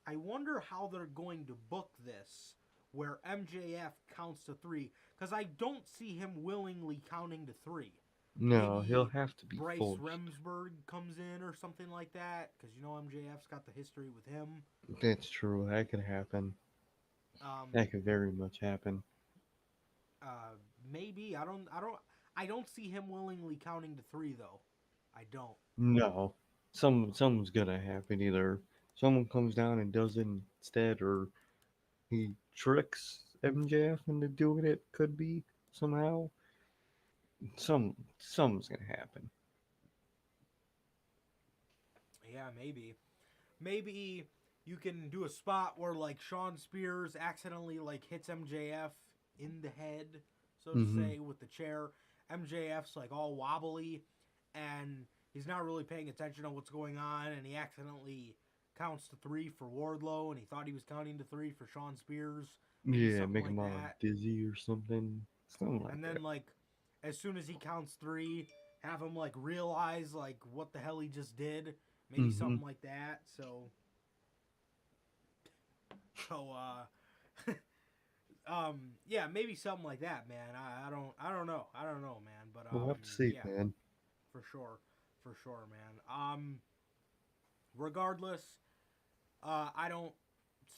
I wonder how they're going to book this, where MJF counts to 3, because I don't see him willingly counting to 3. No, Maybe he'll have to be Bryce forced. Remsburg comes in or something like that, because MJF's got the history with him. That's true. That could happen. That could very much happen. Maybe I don't see him willingly counting to 3 though. I don't. No, something's gonna happen. Either someone comes down and does it instead, or he tricks MJF into doing it. Could be somehow. Something's gonna happen. Yeah, maybe. Maybe you can do a spot where like Shawn Spears accidentally like hits MJF in the head, so to say, with the chair. MJF's like all wobbly and he's not really paying attention to what's going on, and he accidentally counts to 3 for Wardlow, and he thought he was counting to 3 for Shawn Spears. Yeah, make like him all that. dizzy or something. Something like And that. then like as soon as he counts 3, have him like realize like what the hell he just did. Maybe something like that. So yeah, maybe something like that, man. I don't know, man. But We'll have to see, yeah, man. for sure, man. Regardless, I don't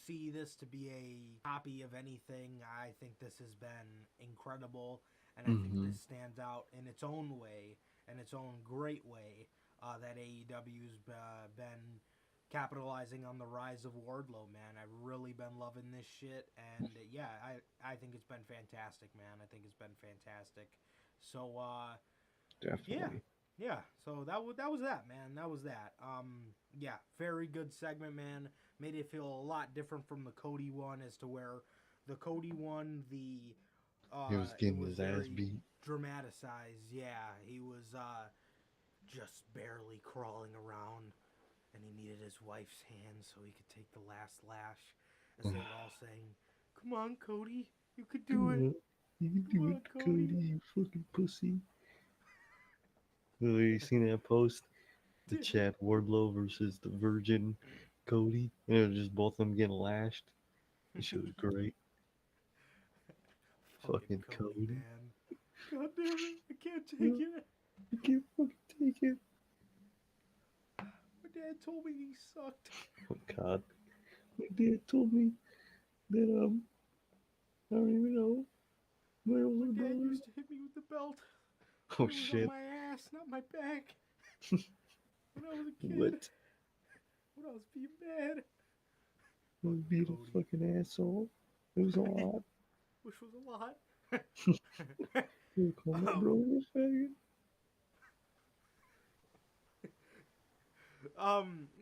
see this to be a copy of anything. I think this has been incredible, and I think this stands out in its own way, in its own great way, that AEW's been capitalizing on the rise of Wardlow, man. I've really been loving this shit, and yeah, I think it's been fantastic, man. I think it's been fantastic. So, Definitely. yeah. So that was that, man. That was that. Yeah, very good segment, man. Made it feel a lot different from the Cody one, as to where the Cody one, He was getting his ass beat. Dramatized. Yeah, he was just barely crawling around, and he needed his wife's hand so he could take the last lash. As they were all saying, "Come on, Cody, you could do it. You can do it, Cody, you fucking pussy." You seen that post? The Chad Wardlow versus the Virgin Cody, and it was just both of them getting lashed. This shit was great. Fucking Cody. Man. God damn it, I can't take it. I can't fucking take it. My dad told me he sucked. Oh God. My dad told me that I don't even know. My older Dad brother. used to hit me with the belt. Oh It was shit. on my ass, not my back. When I was a kid. What? When I was being bad. I was being a fucking asshole. It was a lot. Which was a lot. You call my brother a faggot?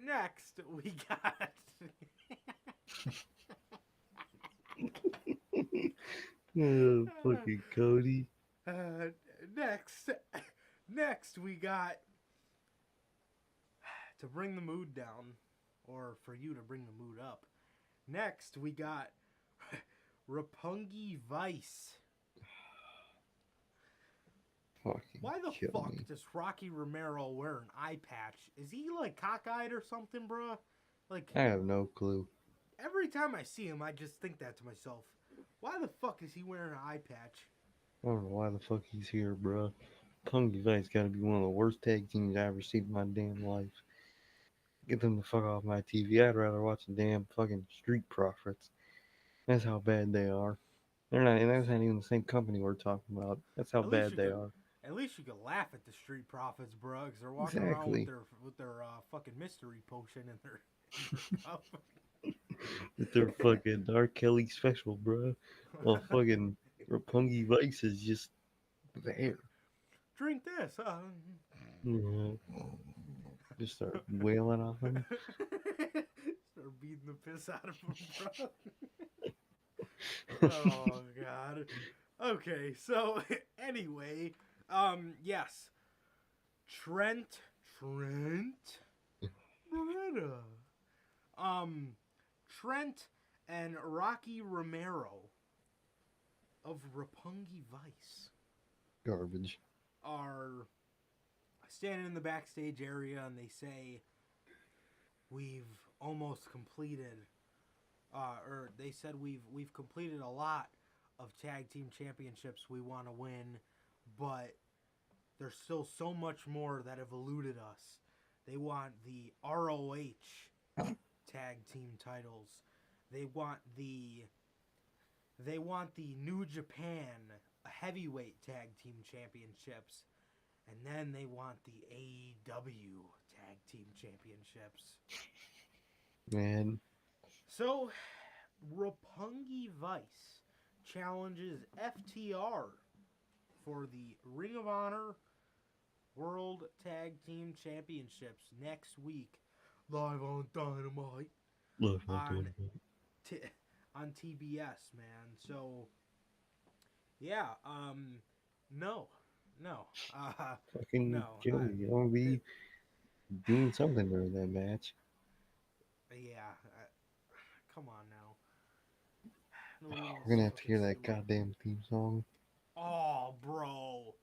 Next we got Oh, fucking Cody. Next we got, to bring the mood down, or for you to bring the mood up. Next we got Roppongi Vice. Fucking Why the kill fuck me. does Rocky Romero wear an eye patch? Is he like cockeyed or something, bruh? Like, I have no clue. every time I see him, I just think that to myself. Why the fuck is he wearing an eye patch? I don't know why the fuck he's here, bro. Punky Vice gotta be one of the worst tag teams I've ever seen in my damn life. Get them the fuck off my TV. I'd rather watch the damn fucking Street Profits. That's how bad they are. They're not, and that's not even the same company we're talking about. That's how bad they are. At least you could laugh at the Street Profits, bro, because they're walking around with their fucking mystery potion in their cup. With their fucking R. Kelly special, bro. Well, fucking Roppongi Vice is just there. Drink this. Just start wailing on him. Start beating the piss out of him, bro. Oh, God. Okay, so, anyway, yes. Trent Beretta. Trent and Rocky Romero of Roppongi Vice Garbage. are standing in the backstage area, and they say, we've almost completed, or they said we've completed a lot of tag team championships we want to win, but there's still so much more that have eluded us. They want the ROH tag team titles. They want the New Japan heavyweight tag team championships. And then they want the AEW tag team championships. Man. So, Roppongi Vice challenges FTR for the Ring of Honor World Tag Team Championships next week, live on Dynamite on TBS, man. So, yeah, no. Fucking No, Joey, you don't be doing something during that match. Yeah, come on now. We're gonna have to hear that goddamn theme song. Oh, bro.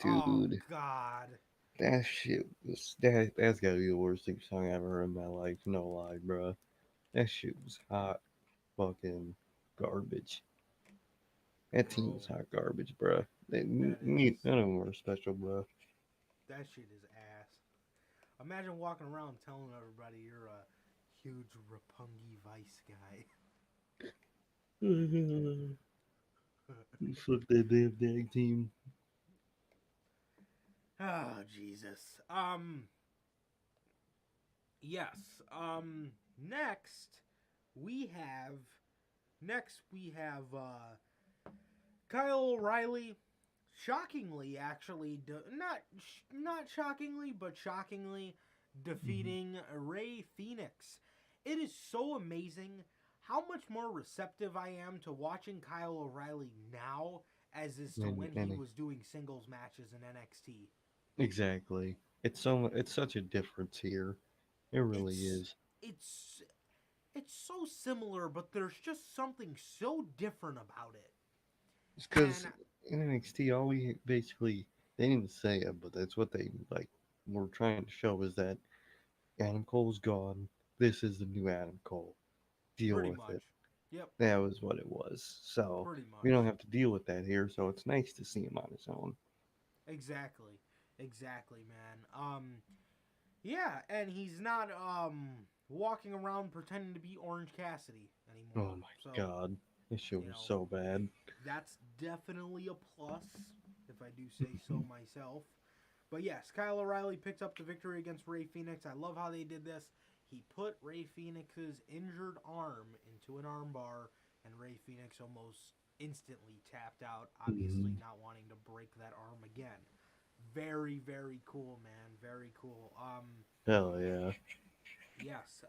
Dude. Oh, God. That shit was that's gotta be the worst theme song I've ever heard in my life, no lie, bro. That shit was hot fucking garbage. That team was hot garbage, bro. None of them were special, bro. That shit is ass. Imagine walking around telling everybody you're a huge Roppongi Vice guy. Flip that damn tag team. Oh, Jesus. Yes. Next we have Kyle O'Reilly. Shockingly, actually, not shockingly, but shockingly, defeating Ray Phoenix. It is so amazing how much more receptive I am to watching Kyle O'Reilly now as is to when he was doing singles matches in NXT. Exactly. It's such a difference here. It really is. It's so similar, but there's just something so different about it. It's because in NXT, all we basically, they didn't say it, but that's what they were trying to show is that Adam Cole's gone. This is the new Adam Cole. Deal with it. Yep. That was what it was. So we don't have to deal with that here. So it's nice to see him on his own. Exactly, man. Yeah, and he's not walking around pretending to be Orange Cassidy anymore. Oh my god, this shit was so bad. That's definitely a plus, if I do say so myself. But yes, Kyle O'Reilly picked up the victory against Ray Phoenix. I love how they did this. He put Ray Phoenix's injured arm into an armbar, and Ray Phoenix almost instantly tapped out, obviously not wanting to break that arm again. Very, very cool, man. Very cool. Hell yeah. Yes.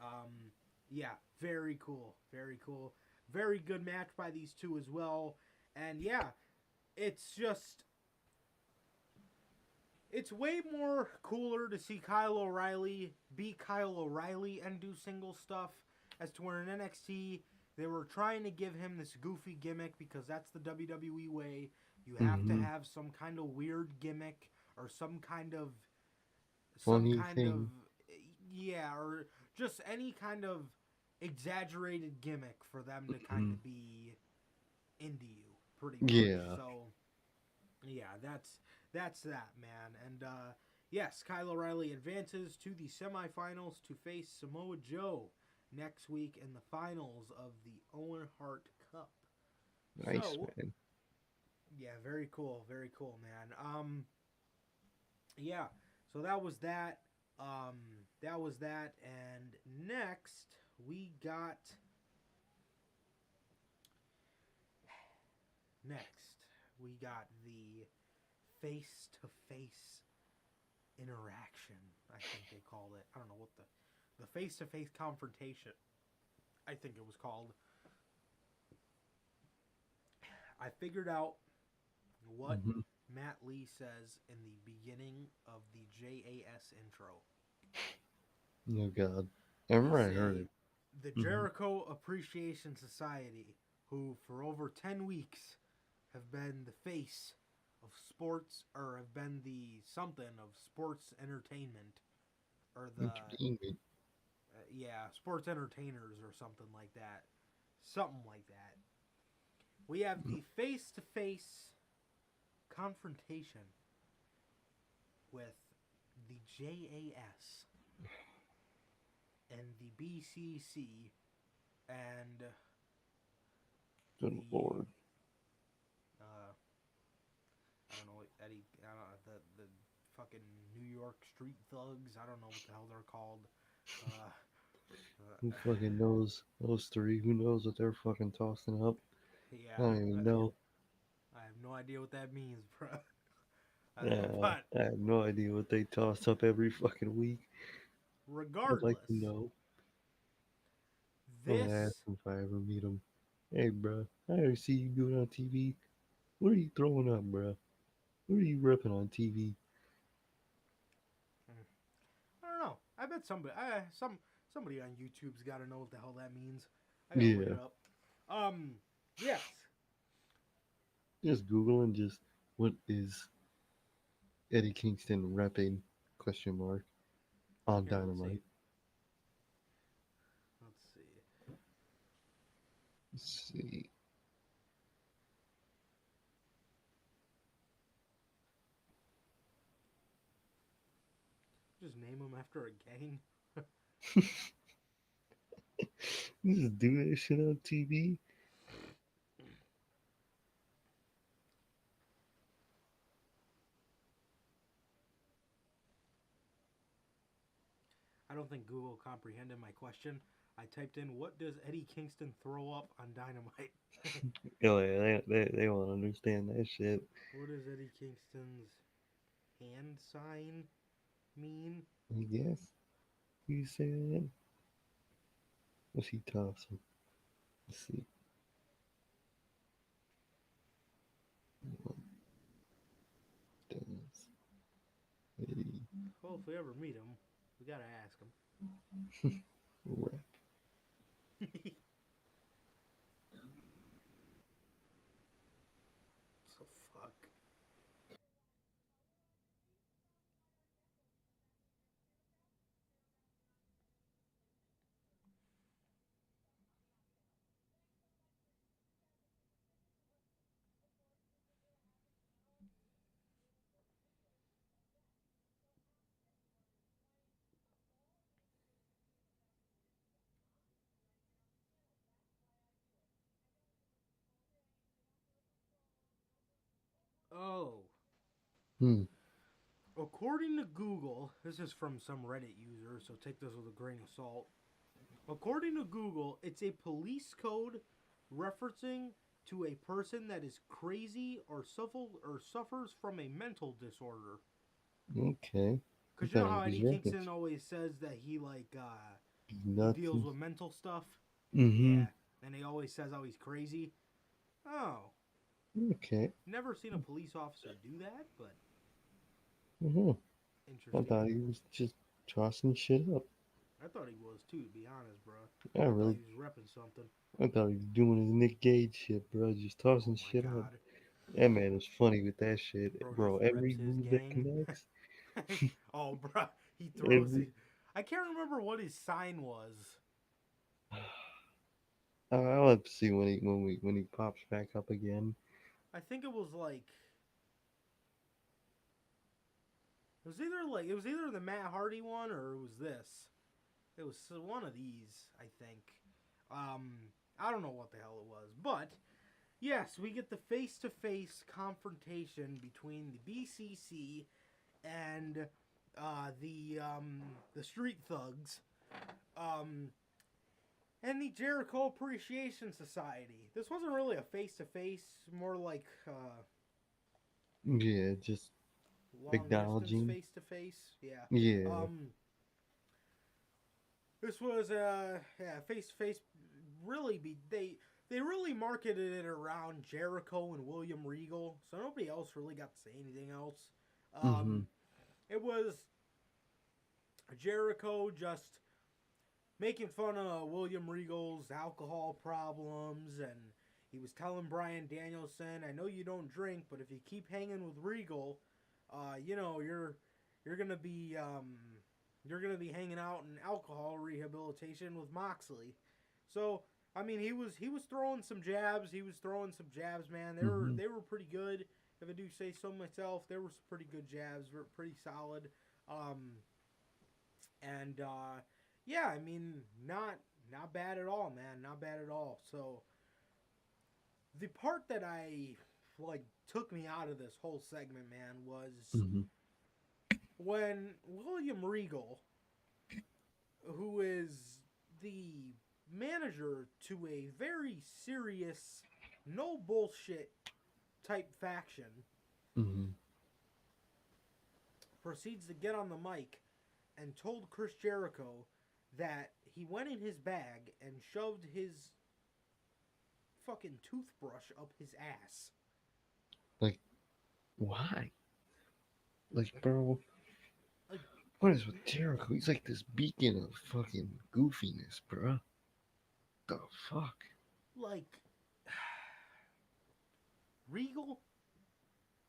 Yeah, very cool. Very cool. Very good match by these two as well. And yeah, it's way more cooler to see Kyle O'Reilly be Kyle O'Reilly and do single stuff as to where in NXT they were trying to give him this goofy gimmick because that's the WWE way. You have to have some kind of weird gimmick or some kind of or just any kind of exaggerated gimmick for them to kind of be into you, pretty much. Yeah. So yeah, that's that, man. And yes, Kyle O'Reilly advances to the semifinals to face Samoa Joe next week in the finals of the Owen Hart Cup. Nice, man. Yeah, very cool, man. Yeah, so that was that. And next we got the face-to-face interaction, I think they called it. I don't know what the face-to-face confrontation, I think it was called. I figured out what Matt Lee says in the beginning of the JAS intro. Oh god. I remember I heard it. The Jericho Appreciation Society, who for over 10 weeks have been the face of sports, or have been the something of sports entertainment, or the yeah, sports entertainers or something like that. Something like that. We have the face-to-face confrontation with the JAS and the BCC and Good the lord. I don't know, Eddie. I don't know, the fucking New York street thugs. I don't know what the hell they're called. Who fucking knows those three? Who knows what they're fucking tossing up? Yeah, I don't even know. I have no idea what that means, bro. Yeah, But I have no idea what they toss up every fucking week. I'd like to regardless, know. I'm gonna ask this him if I ever meet him. Hey, bro, I ever see you do it on TV. What are you throwing up, bro? What are you ripping on TV? I don't know. I bet somebody on YouTube's got to know what the hell that means. I gotta look Yeah, it up. Yes. just Google and just what is Eddie Kingston repping? Question mark on Here, let's see. Dynamite. Let's see. Let's see. Just name him after a gang. Just do that shit on TV. I don't think Google comprehended my question. I typed in, "What does Eddie Kingston throw up on Dynamite?" Oh yeah, they won't understand that shit. What does Eddie Kingston's hand sign mean? I guess you say that. What's he tossing? Let's see. Dance. Eddie Well, if we ever meet him, we gotta ask him. rap. So fuck. Oh. Hmm. According to Google, this is from some Reddit user, so take this with a grain of salt. According to Google, it's a police code referencing to a person that is crazy or suffers from a mental disorder. Okay. I Cause you know thought how it was Eddie records. Kingston always says that he he Nuts. deals with mental stuff. Mm-hmm. Yeah, and he always says how he's crazy. Oh, Okay. never seen a police officer do that, but Uh-huh. I interesting. thought he was just tossing shit up. I thought he was too, to be honest, bro. I I thought really, he was repping something. I thought he was doing his Nick Gage shit, bro. Just Oh tossing my shit up. god, That man is funny with that shit, bro bro. just reps Every his move that gang. connects, Oh, bro, he throws every. it. I can't remember what his sign was. I'll have to see when he pops back up again. I think it was like it was either the Matt Hardy one or it was this. It was one of these, I think. I don't know what the hell it was, but yes, we get the face-to-face confrontation between the BCC and the Street Thugs, and the Jericho Appreciation Society. This wasn't really a face-to-face, more like Yeah, just long distance acknowledging. face-to-face. Yeah. Yeah. Um, this was face-to-face. Really, they really marketed it around Jericho and William Regal, so nobody else really got to say anything else. Mm-hmm. It was Jericho just making fun of William Regal's alcohol problems, and he was telling Bryan Danielson, "I know you don't drink, but if you keep hanging with Regal, you know you're gonna be you're going to be hanging out in alcohol rehabilitation with Moxley. So, I mean, he was throwing some jabs. Man. They were pretty good. If I do say so myself, there were some pretty good jabs. Were pretty solid. Yeah, I mean, not bad at all, man. Not bad at all. So, the part that took me out of this whole segment, man, was when William Regal, who is the manager to a very serious, no bullshit type faction, proceeds to get on the mic and told Chris Jericho that he went in his bag and shoved his fucking toothbrush up his ass. Like, why? Like, bro, what is with Jericho? He's like this beacon of fucking goofiness, bro. The fuck? Like, Regal,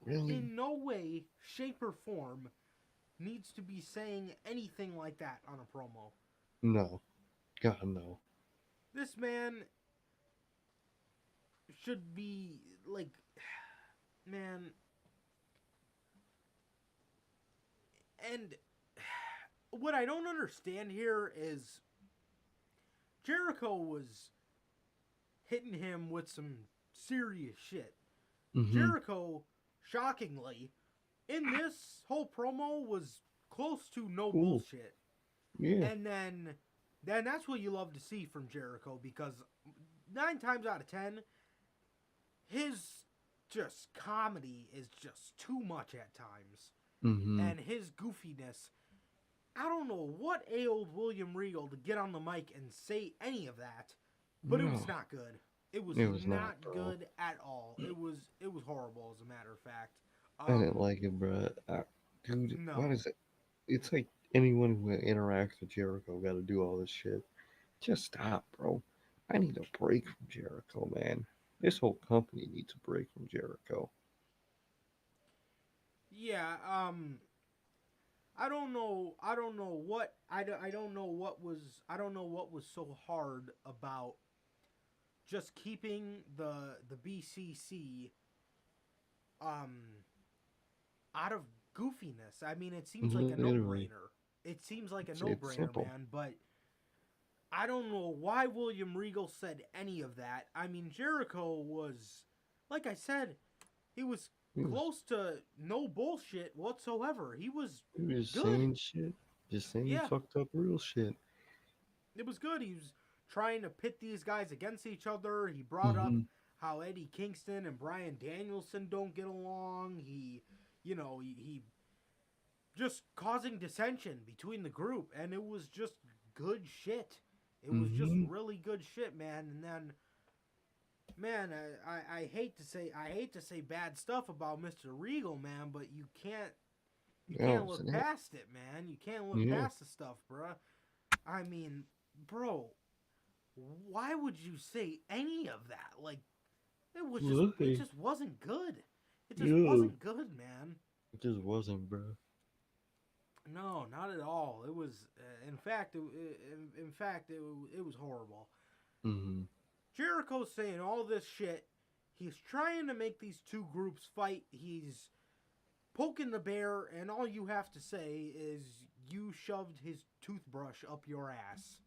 Really? in no way, shape, or form needs to be saying anything like that on a promo. No. God, no. This man should be, like, man. And what I don't understand here is Jericho was hitting him with some serious shit. Jericho, shockingly, in this whole promo was close to no bullshit. Yeah. And then that's what you love to see from Jericho, because 9 times out of 10, his just comedy is just too much at times. And his goofiness, I don't know what ailed William Regal to get on the mic and say any of that, but it was not good. It was not good at all. It was horrible, as a matter of fact. I didn't like it, bro. Dude, No. what is it? It's like anyone who interacts with Jericho got to do all this shit. Just stop, bro. I need a break from Jericho, man. This whole company needs a break from Jericho. Yeah, I don't know what was so hard about just keeping the BCC out of goofiness. I mean, it seems like a no-brainer. It seems like a no-brainer, man, but I don't know why William Regal said any of that. I mean, Jericho was, like I said, he was close to no bullshit whatsoever. He was just good. Saying shit. Just saying fucked up real shit. It was good. He was trying to pit these guys against each other. He brought up how Eddie Kingston and Bryan Danielson don't get along. He just causing dissension between the group, and it was just good shit. It was just really good shit, man. And then, man, I hate to say bad stuff about Mr. Regal, man, but you can't look past it, man. You can't look past the stuff, bruh. I mean, bro, why would you say any of that? Like, it just wasn't good. It just wasn't good, man. It just wasn't, bro. No, not at all. It was, in fact, it was horrible. Jericho's saying all this shit. He's trying to make these two groups fight. He's poking the bear, and all you have to say is you shoved his toothbrush up your ass.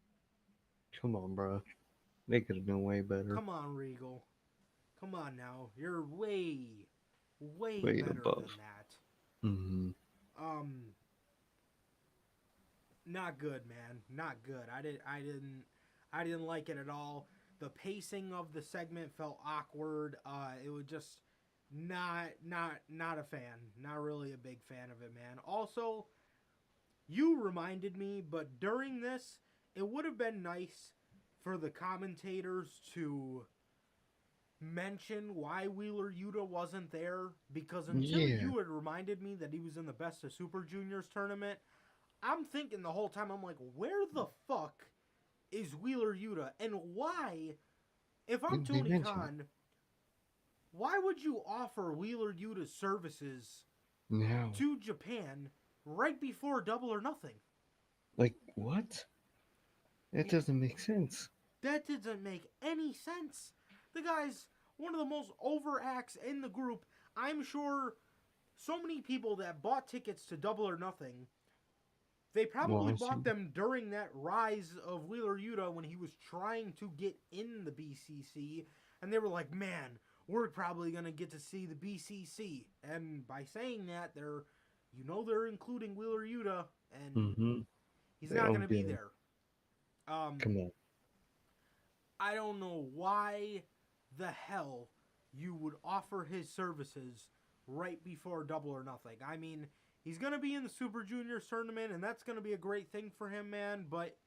Come on, bro. They could have done way better. Come on, Regal. Come on now. You're way better above than that. Not good, man. Not good. I didn't like it at all. The pacing of the segment felt awkward. It was just not a fan. Not really a big fan of it, man. Also, you reminded me, but during this, it would have been nice for the commentators to mention why Wheeler Yuta wasn't there, because until you had reminded me that he was in the Best of Super Juniors tournament, I'm thinking the whole time, I'm like, where the fuck is Wheeler Yuta? And why, if I'm Tony Khan, why would you offer Wheeler Yuta's services to Japan right before Double or Nothing? Like, what? That doesn't make sense. That doesn't make any sense. The guy's one of the most over acts in the group. I'm sure so many people that bought tickets to Double or Nothing, they Well, probably I bought see. them during that rise of Wheeler Yuta when he was trying to get in the BCC, and they were like, "Man, we're probably gonna get to see the BCC." And by saying that, they're including Wheeler Yuta, and Mm-hmm. he's They not don't gonna be get it. there. Um, Come on. I don't know why the hell you would offer his services right before Double or Nothing. I mean, he's going to be in the Super Juniors tournament, and that's going to be a great thing for him, man. But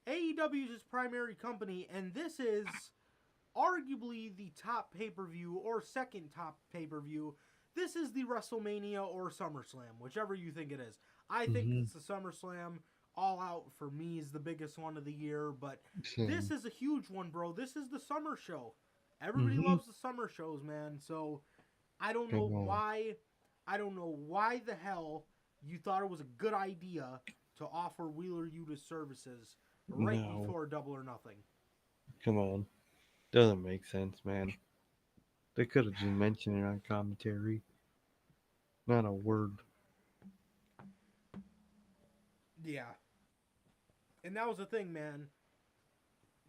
AEW is his primary company, and this is arguably the top pay per view or second top pay per view. This is the WrestleMania or SummerSlam, whichever you think it is. I think Mm-hmm. it's the SummerSlam. All Out for me is the biggest one of the year, but this Same. is a huge one, bro. This is the summer show. Everybody Mm-hmm. loves the summer shows, man. So I don't know Come on. why. I don't know why the hell you thought it was a good idea to offer Wheeler Yuta services right No. before Double or Nothing. Come on. Doesn't make sense, man. They could have just mentioned it on commentary. Not a word. Yeah, and that was the thing, man.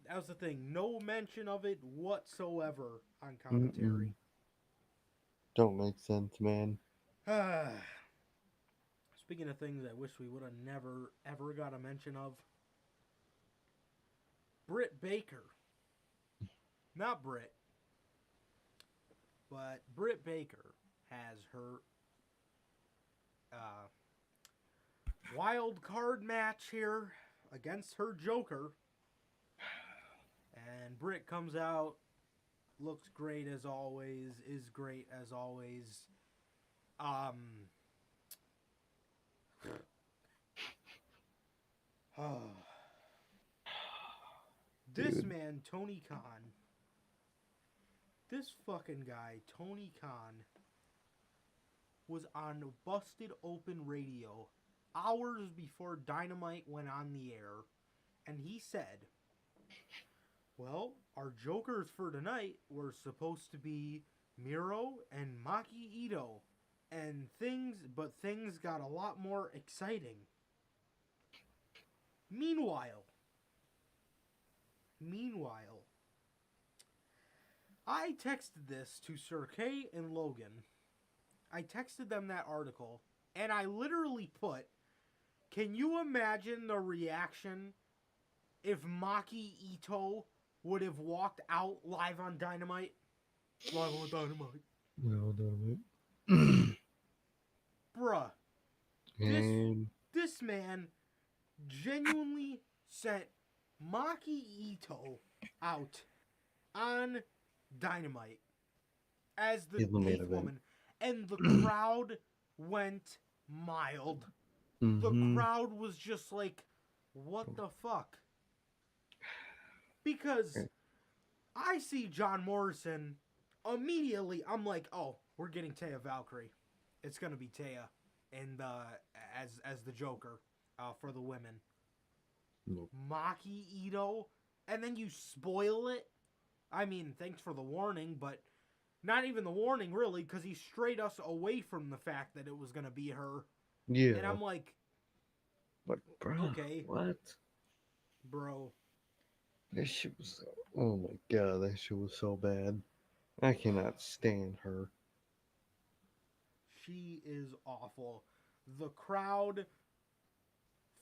That was the thing. No mention of it whatsoever on Mm-mm. commentary. Don't make sense, man. Speaking of things I wish we would have never ever got a mention of, Britt Baker. Not Britt, but Britt Baker has her uh, wild card match here against her Joker. And Britt comes out, looks great as always, is great as always. Um, this Dude. man, Tony Khan, this fucking guy, Tony Khan, was on Busted Open Radio hours before Dynamite went on the air, and he said, well, our Jokers for tonight were supposed to be Miro and Maki Ito, and things got a lot more exciting. Meanwhile, I texted this to Sir K and Logan. I texted them that article, and I literally put, can you imagine the reaction if Maki Ito would have walked out live on Dynamite? Live on Dynamite. Well done, Bruh, mate. this And this man genuinely sent Maki Ito out on Dynamite as the in the main eighth event. woman, and the crowd went mild. The Mm-hmm. crowd was just like, what the fuck? Because I see John Morrison, immediately I'm like, oh, we're getting Taya Valkyrie. It's gonna be Taya and as the Joker for the women. Nope. Maki Ito, and then you spoil it. I mean, thanks for the warning, but not even the warning really, because he strayed us away from the fact that it was gonna be her. Yeah. And I'm like, But, bro, okay, what? bro. That shit was. Oh my god, that shit was so bad. I cannot stand her. She is awful. The crowd,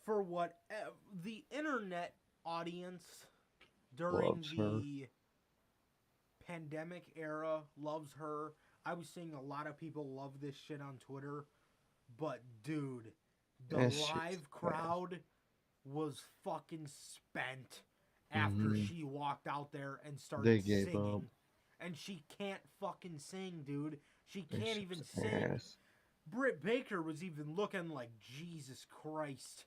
for what the internet audience during Loves her. the pandemic era loves her. I was seeing a lot of people love this shit on Twitter, but dude, the That shit's live crowd was fucking spent after Mhm. she walked out there and They started gave up. singing. And she can't fucking sing, dude. She That can't shit even was sing. ass. Britt Baker was even looking like Jesus Christ.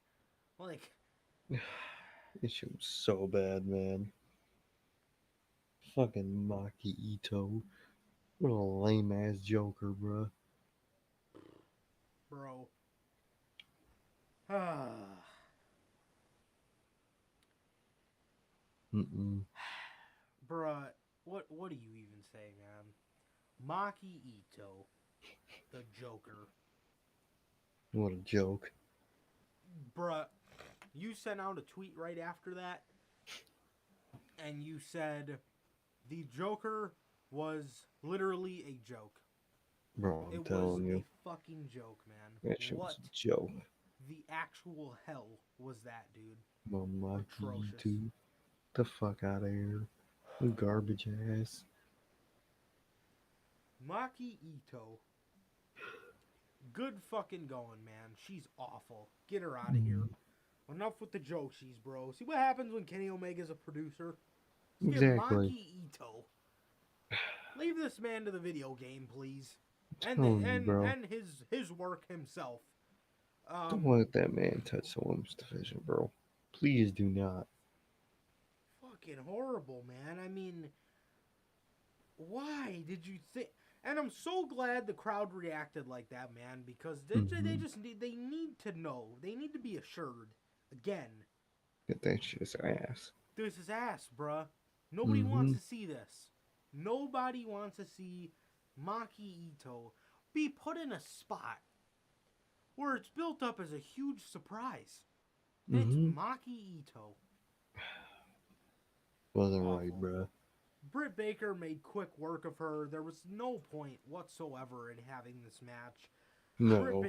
Like, That shit was so bad, man. Fucking Maki Ito. What a lame ass Joker, bruh. bro. Ah. Bruh, what do you even say, man? Maki Ito, the Joker. What a joke. Bruh, you sent out a tweet right after that, and you said the Joker was literally a joke. Bro, I'm It was telling you. a fucking joke, man. That shit What was a joke. the actual hell was that, dude? Mama, Atrocious. too. The fuck out of here. You garbage ass. Maki Ito. Good fucking going, man. She's awful. Get her out of here. Enough with the jokesies, bro. See what happens when Kenny Omega's a producer? Let's get Exactly. Maki Ito. Leave this man to the video game, please. And Telling you, bro. and his work himself. Don't let that man touch the women's division, bro. Please do not. Fucking horrible, man. I mean, why did you think? And I'm so glad the crowd reacted like that, man, because they just need to know. They need to be assured. Again. Get that shit's ass. This is ass, bruh. Nobody wants to see this. Nobody wants to see Maki Ito be put in a spot where it's built up as a huge surprise. And it's Maki Ito. Wasn't right, bruh. Britt Baker made quick work of her. There was no point whatsoever in having this match. No. Britt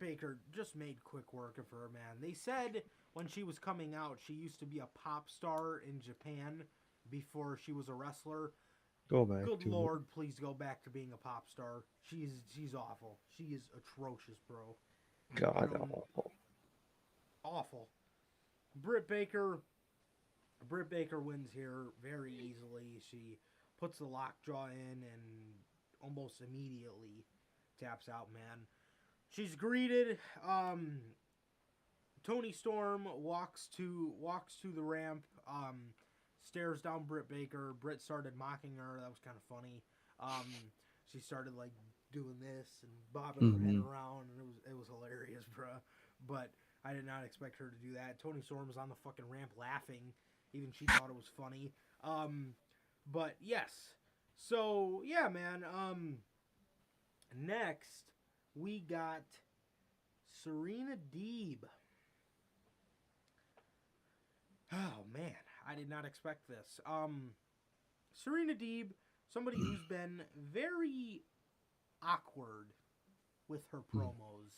Baker just made quick work of her, man. They said when she was coming out, she used to be a pop star in Japan before she was a wrestler. Go back Good to Lord, it. please go back to being a pop star. She's awful. She is atrocious, bro. God awful. Awful. Britt Baker wins here very easily. She puts the lockjaw in and almost immediately taps out, man. She's greeted. Toni Storm walks to the ramp, stares down Britt Baker. Britt started mocking her. That was kind of funny. She started like doing this and bobbing her head around, and it was hilarious, bruh. But I did not expect her to do that. Toni Storm was on the fucking ramp laughing. Even she thought it was funny. But yes. So yeah, man. Next we got Serena Deeb. Oh man, I did not expect this. Serena Deeb, somebody who's been very awkward with her promos.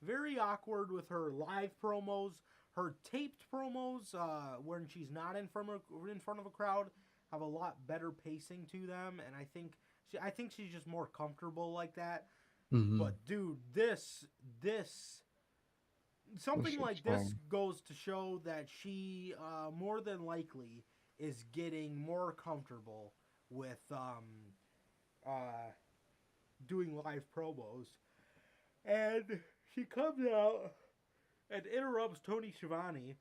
Very awkward with her live promos. Her taped promos, when she's not in front of a crowd, have a lot better pacing to them, and I think she's just more comfortable like that. But dude, this something like this goes to show that she more than likely is getting more comfortable with doing live promos, and she comes out and interrupts Tony Schiavone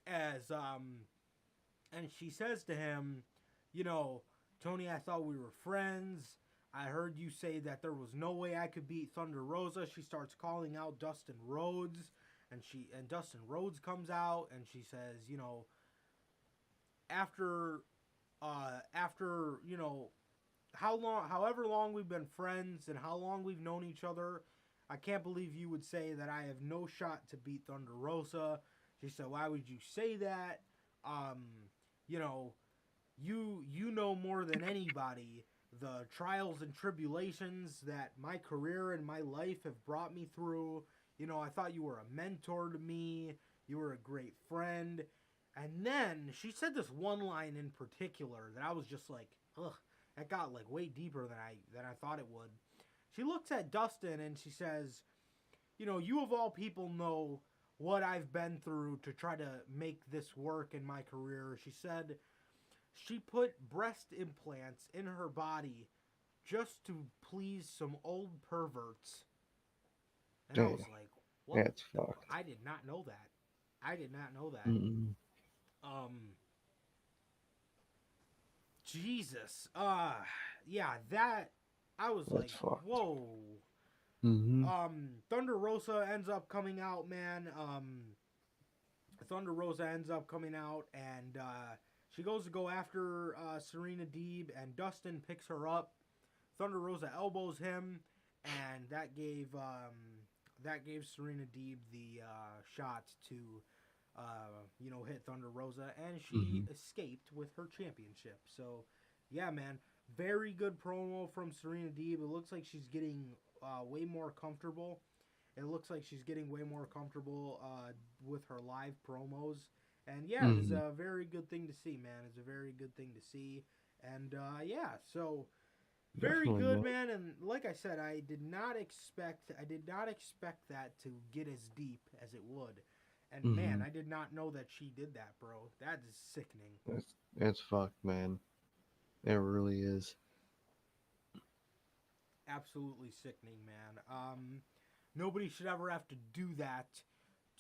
as and she says to him, you know, Tony, I thought we were friends. I heard you say that there was no way I could beat Thunder Rosa. She starts calling out Dustin Rhodes, and Dustin Rhodes comes out and she says, you know, after you know, however long we've been friends and how long we've known each other, I can't believe you would say that I have no shot to beat Thunder Rosa. She said, why would you say that? You know, you know more than anybody the trials and tribulations that my career and my life have brought me through. You know, I thought you were a mentor to me. You were a great friend. And then she said this one line in particular that I was just like, ugh, that got like way deeper than I thought it would. She looks at Dustin and she says, you know, you of all people know what I've been through to try to make this work in my career. She said she put breast implants in her body just to please some old perverts. And I was like, what? That's fucked. I did not know that. I did not know that. Jesus. Yeah, that I was That's like, fucked. whoa. Thunder Rosa ends up coming out, man. Thunder Rosa ends up coming out, and she goes to go after Serena Deeb, and Dustin picks her up. Thunder Rosa elbows him, and that gave Serena Deeb the shot to hit Thunder Rosa, and she escaped with her championship. So, yeah, man, very good promo from Serena Deeb. It looks like she's getting way more comfortable. It looks like she's getting way more comfortable with her live promos. And, yeah, it's a very good thing to see, man. It's a very good thing to see. And, yeah, so very Definitely good, not. man. And like I said, I did not expect that to get as deep as it would. And, man, I did not know that she did that, bro. That is sickening. That's fucked, man. It really is. Absolutely sickening, man. Nobody should ever have to do that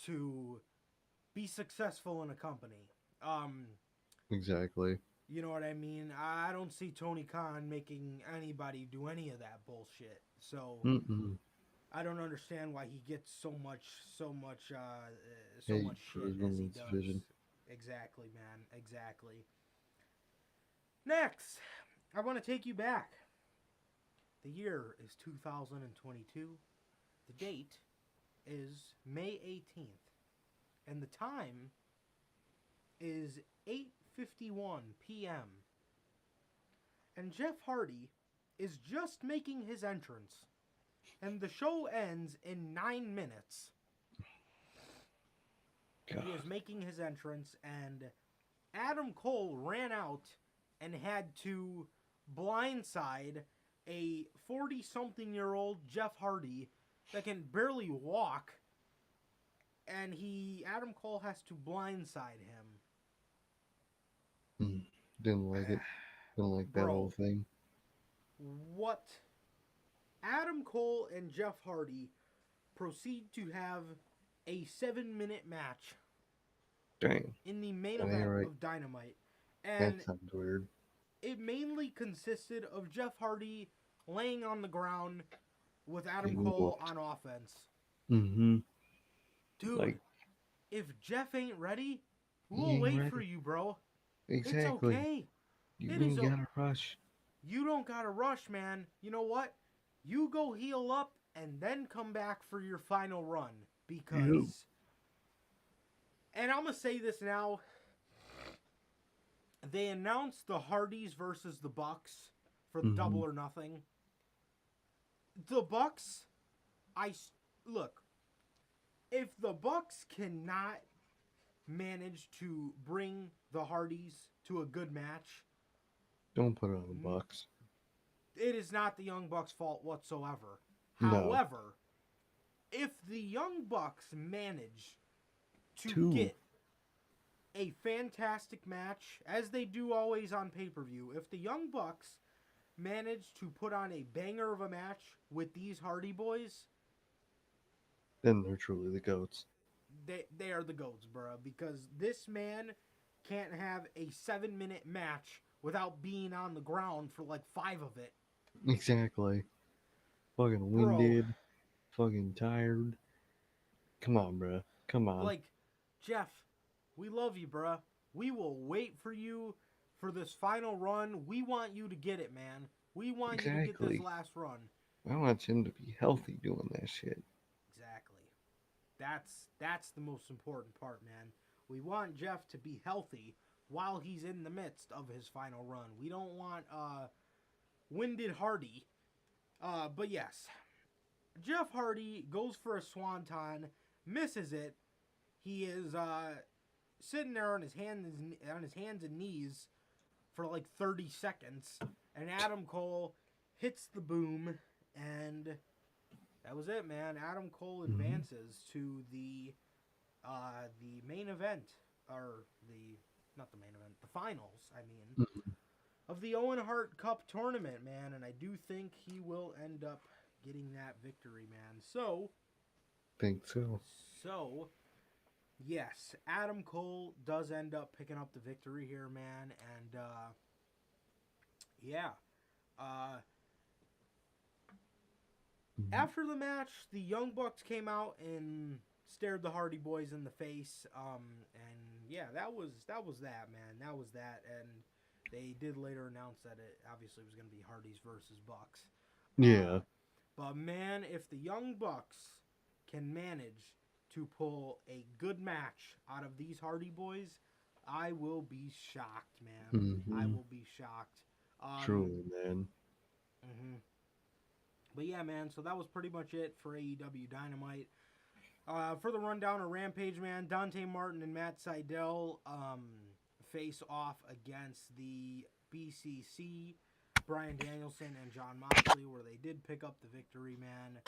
to be successful in a company. Exactly. You know what I mean? I don't see Tony Khan making anybody do any of that bullshit. So I don't understand why he gets so much Hey, shit for his as he women's does. division. Exactly, man. Exactly. Next, I want to take you back. The year is 2022. The date is May 18th. And the time is 8:51 p.m. And Jeff Hardy is just making his entrance. And the show ends in 9 minutes. God. He is making his entrance, and Adam Cole ran out and had to blindside a 40-something-year-old Jeff Hardy that can barely walk, and Adam Cole has to blindside him. Didn't like it. Didn't like that Bro. whole thing. What? Adam Cole and Jeff Hardy proceed to have a 7-minute match Dang. in the main That ain't event right. of Dynamite. And That sounds weird. it mainly consisted of Jeff Hardy laying on the ground with Adam Getting Cole whooped. on offense. Dude, Like, if Jeff ain't ready, he we'll ain't wait ready. for you, bro. Exactly. It's okay. You It ain't is gotta rush. You don't gotta rush, man. You know what? You go heal up and then come back for your final run. Because... And I'm gonna say this now. They announced the Hardys versus the Bucks for the Double or Nothing. The Bucks... Look. If the Bucks cannot manage to bring the Hardys to a good match... Don't put it on the Bucks. It is not the Young Bucks' fault whatsoever. No. However, if the Young Bucks manage to get a fantastic match, as they do always on pay-per-view, if the Young Bucks manage to put on a banger of a match with these Hardy Boys, then they're truly the GOATs. They are the GOATs, bro. Because this man can't have a 7-minute match without being on the ground for like 5 of it. Exactly. Fucking winded. Fucking tired. Come on, bro. Come on. Like, Jeff, we love you, bro. We will wait for you for this final run. We want you to get it, man. We want you to get this last run. I want him to be healthy doing that shit. Exactly. That's the most important part, man. We want Jeff to be healthy while he's in the midst of his final run. We don't want winded Hardy. But yes, Jeff Hardy goes for a swanton, misses it. He is sitting there on his hands and knees for like 30 seconds, and Adam Cole hits the boom, and that was it, man. Adam Cole advances to the main event, or not the main event, the finals, I mean, of the Owen Hart Cup tournament, man, and I do think he will end up getting that victory, man. So, Think so. Yes, Adam Cole does end up picking up the victory here, man, and after the match, the Young Bucks came out in stared the Hardy Boys in the face. And yeah, that was that, man. That was that. And they did later announce that it obviously was going to be Hardys versus Bucks. Yeah. But man, if the Young Bucks can manage to pull a good match out of these Hardy Boys, I will be shocked, man. I will be shocked. Truly, man. But yeah, man, so that was pretty much it for AEW Dynamite. For the rundown of Rampage, man, Dante Martin and Matt Sydal face off against the BCC, Bryan Danielson and Jon Moxley, where they did pick up the victory, man.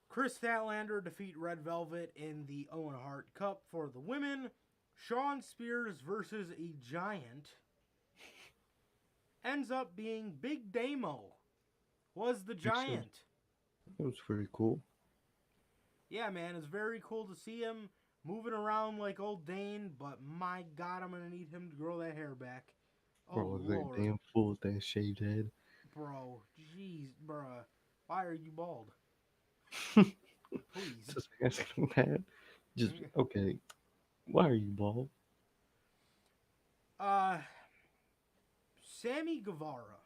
Chris Statlander defeat Red Velvet in the Owen Hart Cup for the women. Shawn Spears versus a giant ends up being Big Damo was the giant. That was pretty cool. Yeah, man, it's very cool to see him moving around like old Dane, but my God, I'm going to need him to grow that hair back. Oh, Bro, that Lord. damn fool with that shaved head. Bro, jeez, bruh. Why are you bald? Please. Just asking that. Just, okay. Why are you bald? Sammy Guevara.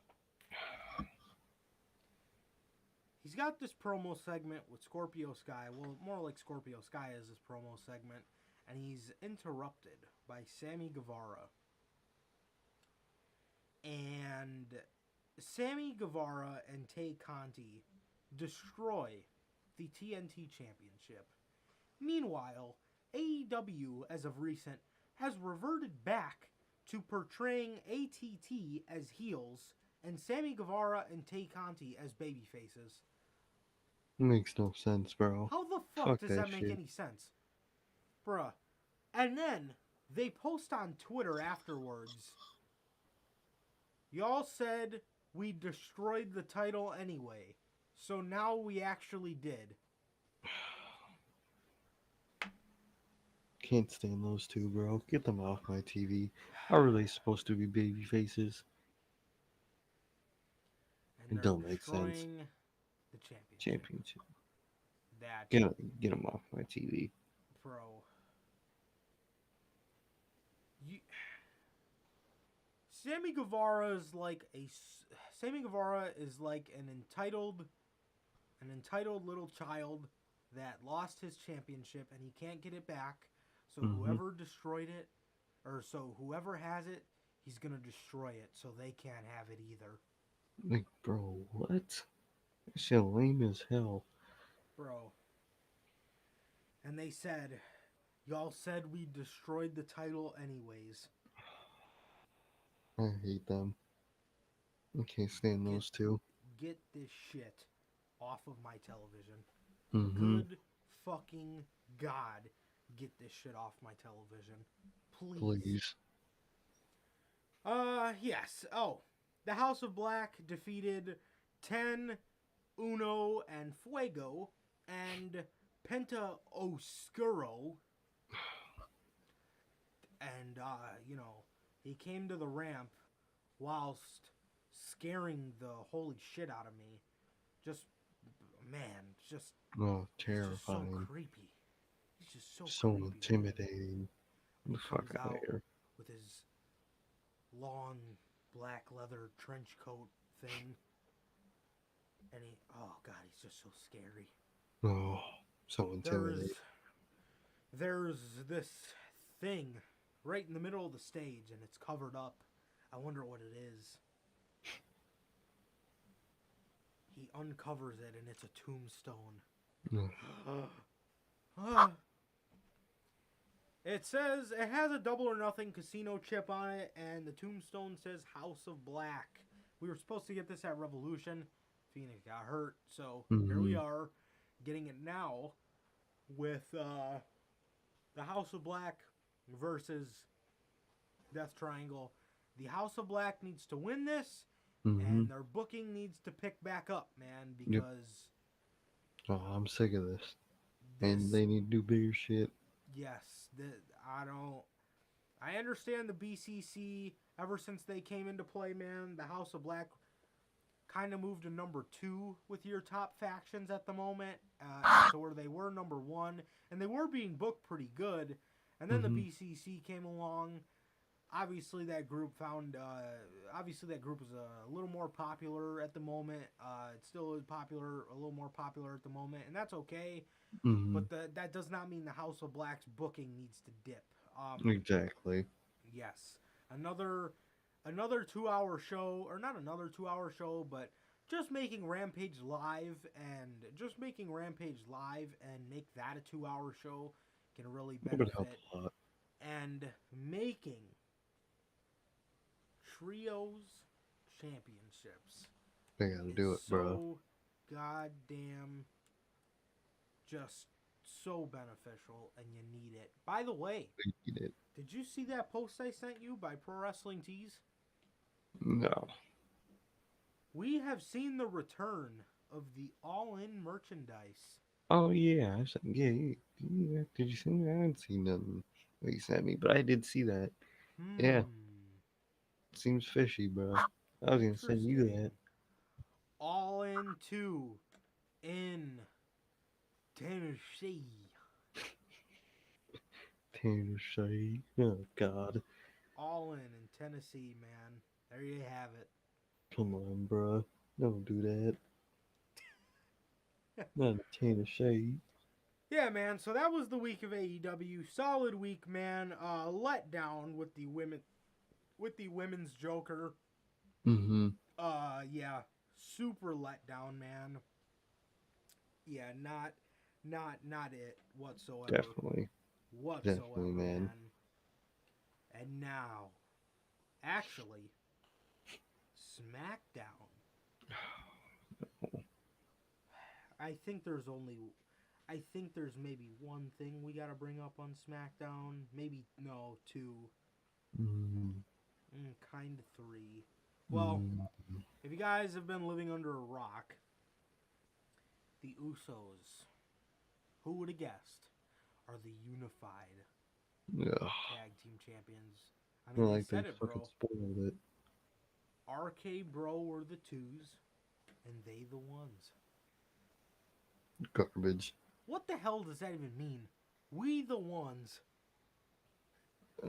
He's got this promo segment with Scorpio Sky. Well, more like Scorpio Sky is his promo segment. And he's interrupted by Sammy Guevara. And Sammy Guevara and Tay Conti destroy the TNT Championship. Meanwhile, AEW, as of recent, has reverted back to portraying ATT as heels and Sammy Guevara and Tay Conti as babyfaces. Makes no sense, bro. How the fuck does that make any sense? Bruh. And then they post on Twitter afterwards. Y'all said we destroyed the title anyway. So now we actually did. Can't stand those two, bro. Get them off my TV. How are they supposed to be baby faces? And It don't make sense. The championship. Championship. That Get them off my TV. bro. Sammy Guevara is like an entitled little child that lost his championship and he can't get it back. So whoever destroyed it, or so whoever has it, he's gonna destroy it so they can't have it either. Like, bro, what? That shit lame as hell. Bro. And they said, y'all said we destroyed the title anyways. I hate them. I can't stand those two. Get this shit off of my television. Good fucking God, get this shit off my television. Please. Yes. Oh, the House of Black defeated Ten, Uno, and Fuego, and Penta Oscuro. And, he came to the ramp whilst scaring the holy shit out of me. Oh, terrifying. Just so creepy. He's just so creepy, intimidating. Get the fuck out of here. With his long black leather trench coat thing. And oh God, he's just so scary. Oh, so intimidating. There's this thing right in the middle of the stage and it's covered up. I wonder what it is. He uncovers it and it's a tombstone. It says it has a Double or Nothing casino chip on it, and the tombstone says House of Black. We were supposed to get this at Revolution. Phoenix got hurt, so here we are, getting it now with the House of Black versus Death Triangle. The House of Black needs to win this, and their booking needs to pick back up, man, because... Oh, I'm sick of this. And they need to do bigger shit. Yes, I understand the BCC ever since they came into play, man. The House of Black kind of moved to number 2 with your top factions at the moment, to where they were number 1, and they were being booked pretty good. And then the BCC came along. Obviously, that group is a little more popular at the moment. It still is popular, a little more popular at the moment, and that's okay. But that does not mean the House of Black's booking needs to dip. Exactly. Yes, another 2-hour show, or not another 2-hour show, but just making Rampage live and make that a 2-hour show can really That would help benefit. a lot. And making Trios Championships. They gotta do it, bro. So goddamn, just so beneficial, and you need it. By the way, They need it. did you see that post I sent you by Pro Wrestling Tees? No. We have seen the return of the all-in merchandise. Oh yeah, did you see that? I didn't see nothing that you sent me, but I did see that. Yeah, seems fishy, bro. I was gonna send you that. All-in 2 in Tennessee. Tennessee. Oh God. All-in Tennessee, man. There you have it. Come on, bro. Don't do that. Not in Tennessee. Yeah, man. So that was the week of AEW. Solid week, man. Let down with the women's Joker. Yeah, super let down, man. Yeah, not it whatsoever. Definitely. Whatsoever, Definitely, man. And now, actually, SmackDown. I think there's maybe one thing we gotta bring up on SmackDown. Maybe, no, 2. Kind of 3. Well, if you guys have been living under a rock, the Usos, who would have guessed, are the unified tag team champions. I mean, like they said they it, fucking bro. spoiled it. RK Bro were the 2s, and they the 1s. Garbage. What the hell does that even mean? We the 1s.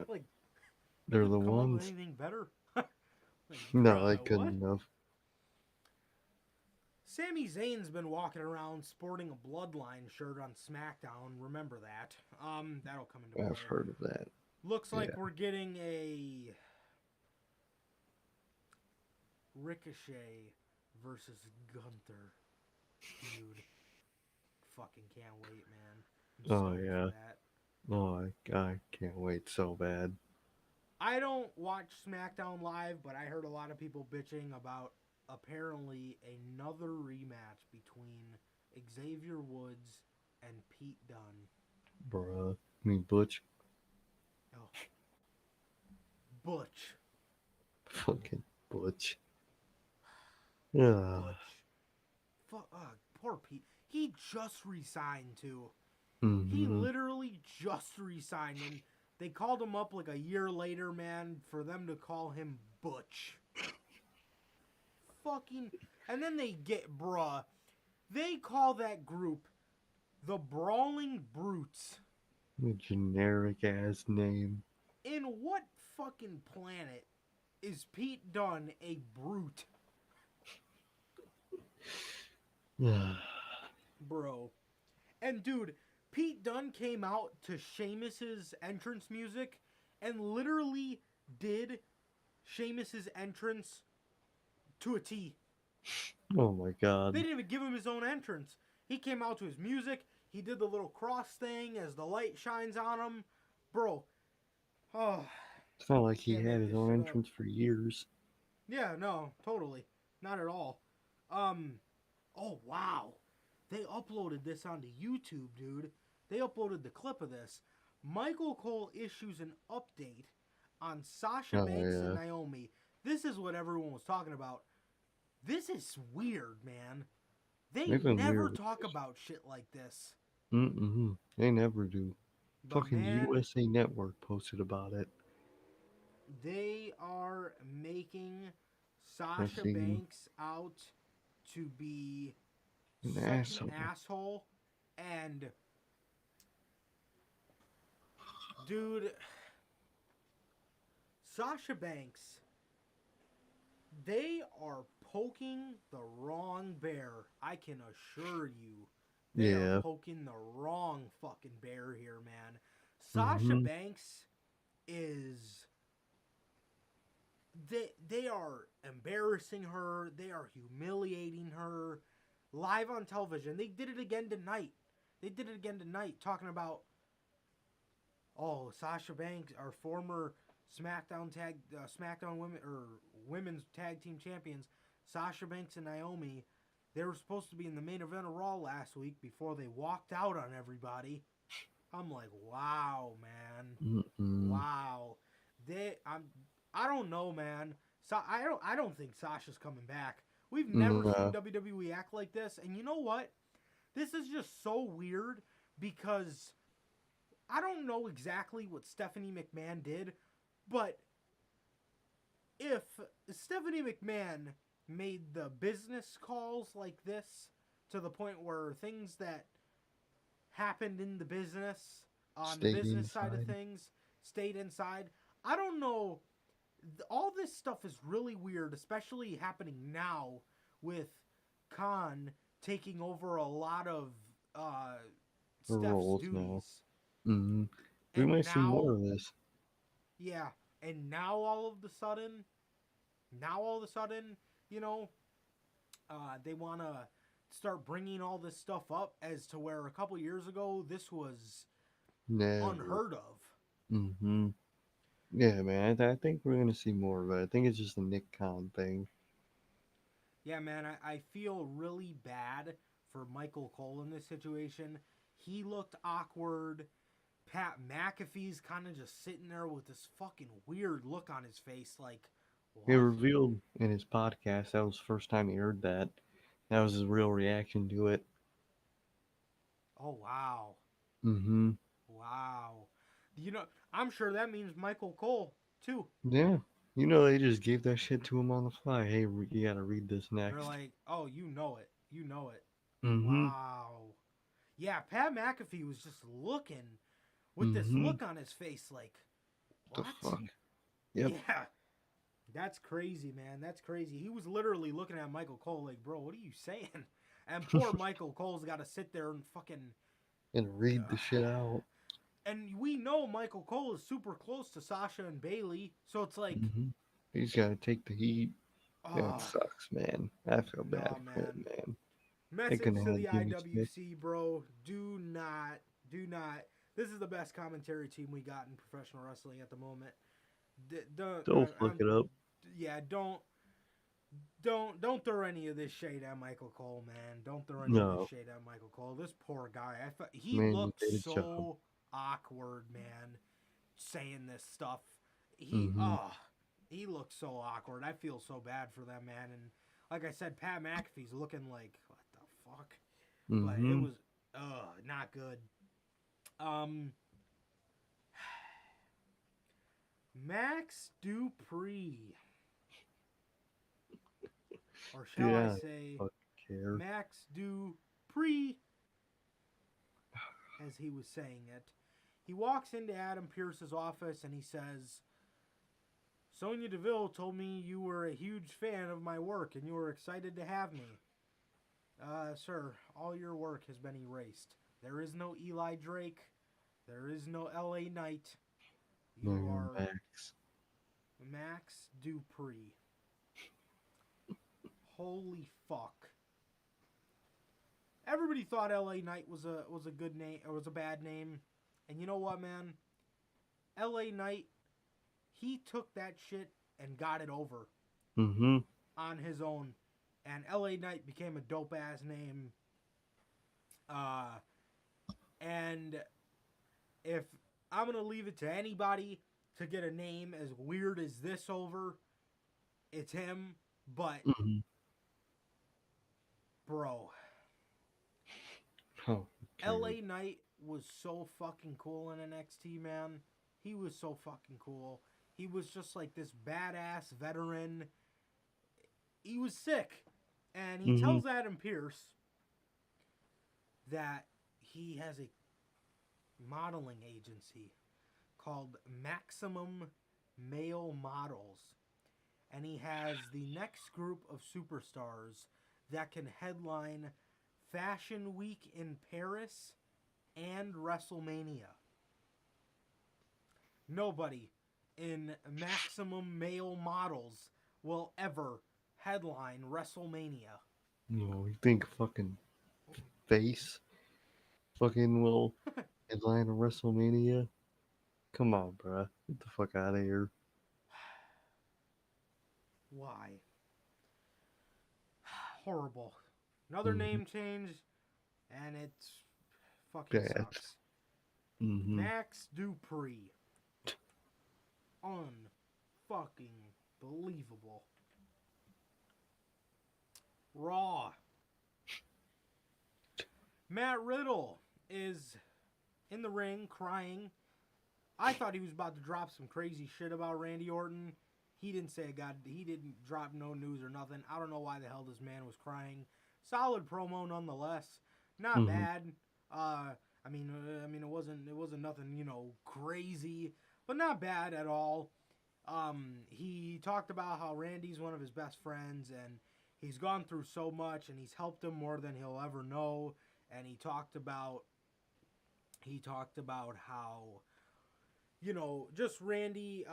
Like, They're the come up with ones. anything better? No, I couldn't have. Sami Zayn's been walking around sporting a Bloodline shirt on SmackDown. Remember that. That'll come into play. I've heard of that. Looks like we're getting a Ricochet versus Gunther feud. Fucking can't wait, man. Oh yeah. Oh, I can't wait so bad. I don't watch SmackDown live, but I heard a lot of people bitching about apparently another rematch between Xavier Woods and Pete Dunne. Bruh. I mean, Butch. Oh. Butch. Fucking Butch. Yeah. Poor Pete. He just resigned, too. Mm-hmm. He literally just resigned, and they called him up like a year later, man, for them to call him Butch. Fucking... And then they call that group the Brawling Brutes. A generic ass name. In what fucking planet is Pete Dunne a brute? Bro. And dude, Pete Dunne came out to Sheamus's entrance music and literally did Sheamus's entrance to a T. Oh my god. They didn't even give him his own entrance. He came out to his music. He did the little cross thing as the light shines on him. Bro. Oh. It's not like he had his own entrance for years. Yeah, no, totally. Not at all. Oh, wow. They uploaded this onto YouTube, dude. They uploaded the clip of this. Michael Cole issues an update on Sasha Banks and Naomi. This is what everyone was talking about. This is weird, man. They never talk about shit like this. They never do. But fucking man, USA Network posted about it. They are making Sasha see. Banks out to be An such asshole. an asshole. And, dude, Sasha Banks, they are poking the wrong bear. I can assure you. They are Yeah. poking the wrong fucking bear here, man. Sasha Banks is... They are embarrassing her. They are humiliating her. Live on television. They did it again tonight. Talking about, oh, Sasha Banks, our former SmackDown women's tag team champions, Sasha Banks and Naomi. They were supposed to be in the main event of Raw last week before they walked out on everybody. I'm like, wow, man. Wow. I don't know, man. So I don't think Sasha's coming back. We've never seen WWE act like this, and you know what? This is just so weird because I don't know exactly what Stephanie McMahon did, but if Stephanie McMahon made the business calls like this to the point where things that happened in the business, on the business side of things, stayed inside, I don't know. All this stuff is really weird, especially happening now with Khan taking over a lot of Steph's duties. Now. We might see more of this. Yeah, and now all of a sudden, you know, they want to start bringing all this stuff up as to where a couple years ago this was unheard of. Yeah, man. I think we're gonna see more of it. I think it's just a Nick Khan thing. Yeah, man. I feel really bad for Michael Cole in this situation. He looked awkward. Pat McAfee's kind of just sitting there with this fucking weird look on his face, like, what? He revealed in his podcast that was the first time he heard that. That was his real reaction to it. Oh, wow. Wow. You know, I'm sure that means Michael Cole, too. Yeah. You know, they just gave that shit to him on the fly. Hey, you gotta read this next. They're like, oh, you know it. Wow. Yeah, Pat McAfee was just looking with this look on his face like, what? The fuck? Yep. Yeah. That's crazy, man. That's crazy. He was literally looking at Michael Cole like, bro, what are you saying? And poor Michael Cole's got to sit there and fucking... And read the shit out. And we know Michael Cole is super close to Sasha and Bayley, so it's like... He's got to take the heat. That sucks, man. I feel bad for him, man. Message to the IWC, bro. Do not. This is the best commentary team we got in professional wrestling at the moment. Don't fuck it up. Yeah, don't throw any of this shade at Michael Cole, man. Don't throw any of this shade at Michael Cole. This poor guy. He looked so awkward, man, saying this stuff. He looked so awkward. I feel so bad for that man. And like I said, Pat McAfee's looking like, what the fuck? But it was not good. Max Dupree. Or shall I say Max Dupree, as he was saying it. He walks into Adam Pearce's office and he says, Sonya Deville told me you were a huge fan of my work and you were excited to have me. Sir, all your work has been erased. There is no Eli Drake. There is no LA Knight. You are Max Dupree. Holy fuck. Everybody thought LA Knight was a good name or was a bad name. And you know what, man? LA Knight, he took that shit and got it over on his own. And LA Knight became a dope ass name. And if I'm gonna leave it to anybody to get a name as weird as this over, it's him. But bro, LA Knight was so fucking cool in NXT, man. He was so fucking cool. He was just like this badass veteran. he was sick. And he tells Adam Pearce that he has a modeling agency called Maximum Male Models. And he has the next group of superstars that can headline Fashion Week in Paris and WrestleMania. Nobody in Maximum Male Models will ever headline WrestleMania. No, you think fucking face fucking will headline a WrestleMania? Come on, bruh. Get the fuck out of here. Why? Horrible. Another name change, and it's fucking Bad. sucks. Max Dupree. Unfucking believable. Raw. Matt Riddle is in the ring crying. I thought he was about to drop some crazy shit about Randy Orton. He didn't say he didn't drop no news or nothing. I don't know why the hell this man was crying. Solid promo nonetheless. Not bad. I mean it wasn't nothing, crazy, but not bad at all. He talked about how Randy's one of his best friends and he's gone through so much and he's helped him more than he'll ever know. And he talked about how, just Randy,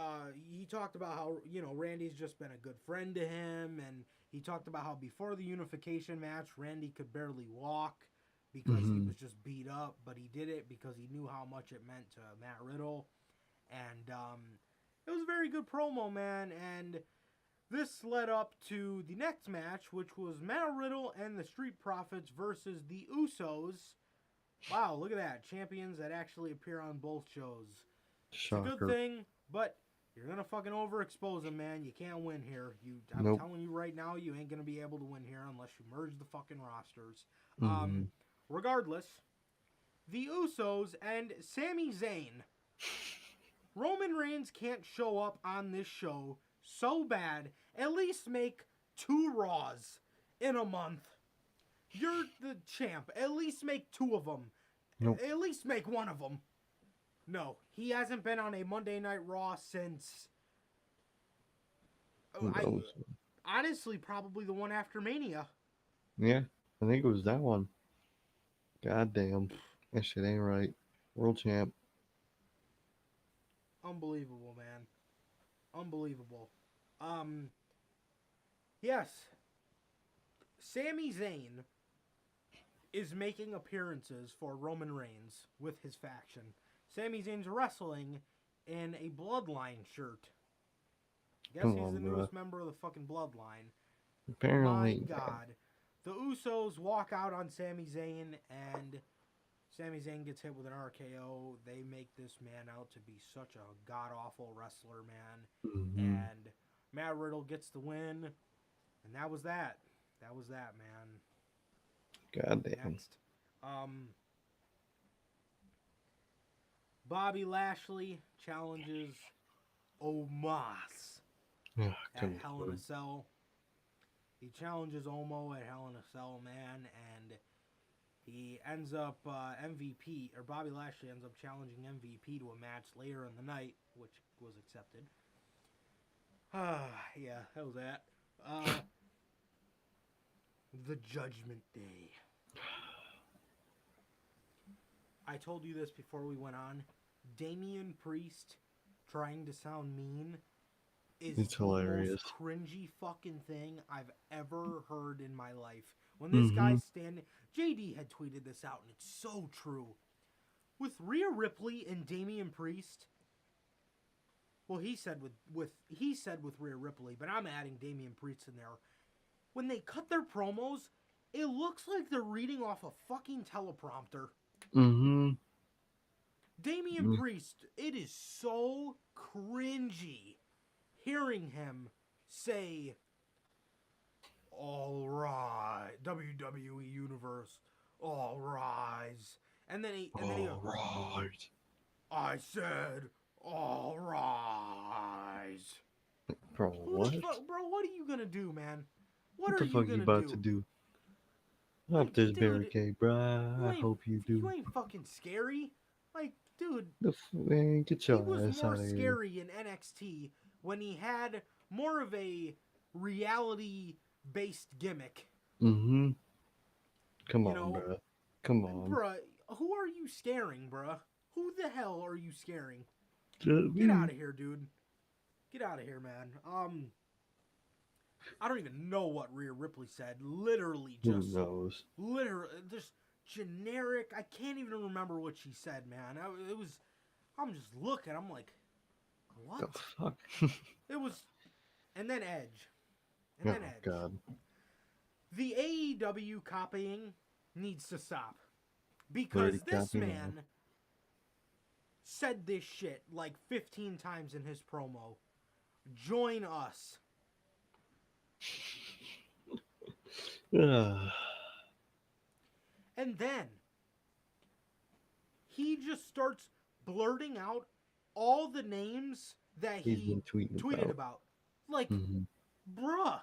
he talked about how, Randy's just been a good friend to him. And he talked about how before the unification match, Randy could barely walk because he was just beat up. But he did it because he knew how much it meant to Matt Riddle. And it was a very good promo, man. And this led up to the next match, which was Matt Riddle and the Street Profits versus the Usos. Wow, look at that. Champions that actually appear on both shows. Shocker. It's a good thing, but you're going to fucking overexpose them, man. You can't win here. I'm telling you right now, you ain't going to be able to win here unless you merge the fucking rosters. Regardless, the Usos and Sami Zayn. Roman Reigns can't show up on this show so bad. At least make 2 Raws in a month. You're the champ. At least make 2 of them. Nope. At least make 1 of them. No, he hasn't been on a Monday Night Raw since... honestly, probably the one after Mania. Yeah, I think it was that one. God damn. That shit ain't right. World champ. Unbelievable, man. Unbelievable. Yes. Sami Zayn is making appearances for Roman Reigns with his faction. Sami Zayn's wrestling in a Bloodline shirt. Guess he's the newest member of the fucking Bloodline. Apparently. My God. The Usos walk out on Sami Zayn, and Sami Zayn gets hit with an RKO. They make this man out to be such a god-awful wrestler, man. And Matt Riddle gets the win. And that was that. That was that, man. God damn. Next. Bobby Lashley challenges Omos at Hell in a Cell. He challenges Omo at Hell in a Cell, man, and he ends up MVP, or Bobby Lashley ends up challenging MVP to a match later in the night, which was accepted. Yeah, that was that. The Judgment Day. I told you this before we went on. Damian Priest trying to sound mean is it's the hilarious. most cringy fucking thing I've ever heard in my life. When this guy's standing... JD had tweeted this out, and it's so true. With Rhea Ripley and Damian Priest... Well, he said with Rhea Ripley, but I'm adding Damian Priest in there. When they cut their promos, it looks like they're reading off a fucking teleprompter. Damian Priest, it is so cringy hearing him say, "All right, WWE Universe, all rise," and then he Right. "I said, all rise." Bro, what? Bro, what are you gonna do, man? What What are the you fuck you gonna about to do? do? Like, Up this dude, barricade, bruh. you I ain't hope you you do. ain't fucking scary. Like, dude, Man, get he your was ass more out of here. scary in NXT when he had more of a reality-based gimmick. Mm-hmm. Come You on, know, bruh. Come on. bruh, who are you scaring, bruh? Who the hell are you scaring? Just Get out me. of here, dude. Get out of here, man. I don't even know what Rhea Ripley said. Literally Who just knows? generic. I can't even remember what she said, man. I'm just looking. I'm like, what? The fuck? It was, and then Edge, and Oh, then Edge. God. The AEW copying needs to stop because Already this copying man said this shit like 15 times in his promo. Join us. Ugh. And then he just starts blurting out all the names that He's he been tweeting tweeted about. Like, Mm-hmm. bruh.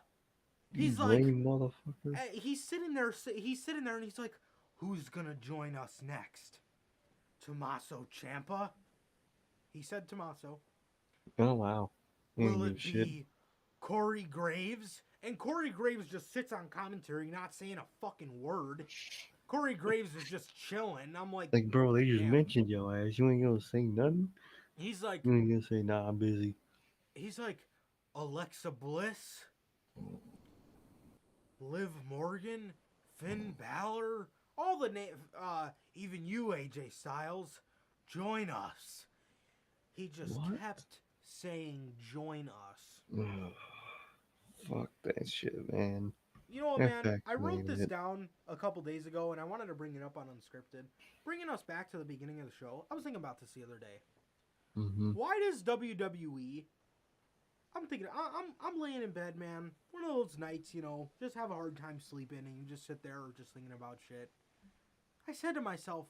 You He's like, lame motherfucker. he's sitting there and he's like, who's gonna join us next? Tommaso Ciampa? He said Tommaso. Oh, wow. Will it be Corey Graves? And Corey Graves just sits on commentary not saying a fucking word. Corey Graves is just chilling. I'm like, bro, they just damn. mentioned your ass. You ain't gonna say nothing? He's like, You ain't gonna say, nah, I'm busy. he's like, Alexa Bliss, Liv Morgan, Finn Balor, all the even you, AJ Styles, join us. He just kept saying, join us. Ugh. Fuck that shit, man. You know what, That man? I wrote vaccinated this it. down a couple days ago, and I wanted to bring it up on Unscripted. Bringing us back to the beginning of the show, I was thinking about this the other day. Mm-hmm. Why does WWE... I'm thinking, I'm laying in bed, man. One of those nights, you know, just have a hard time sleeping, and you just sit there just thinking about shit. I said to myself,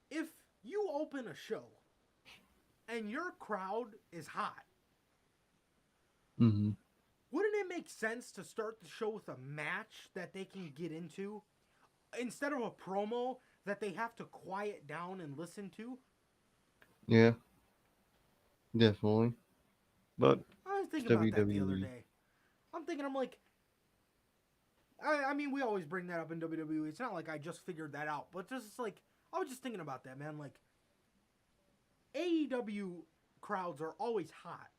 if you open a show, and your crowd is hot, Mm-hmm. wouldn't it make sense to start the show with a match that they can get into instead of a promo that they have to quiet down and listen to? Yeah. Definitely. But I was it's thinking about that the other WWE. day. I'm like, I mean, we always bring that up in WWE. It's not like I just figured that out, but just like, I was just thinking about that, man. Like, AEW crowds are always hot.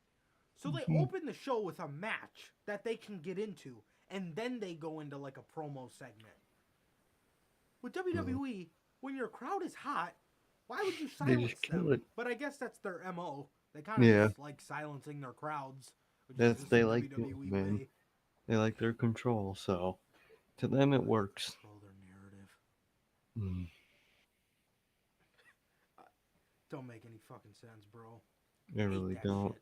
So they Mhm. open the show with a match that they can get into, and then they go into like a promo segment. With WWE, when your crowd is hot, why would you They silence just kill them? it. But I guess that's their MO. They kind of Yeah. just like silencing their crowds, which is That's just they the like it, WWE man. way. They like their control, so to them it works. Control their narrative. Mm. Don't make any fucking sense, bro. They Hate really that don't. shit.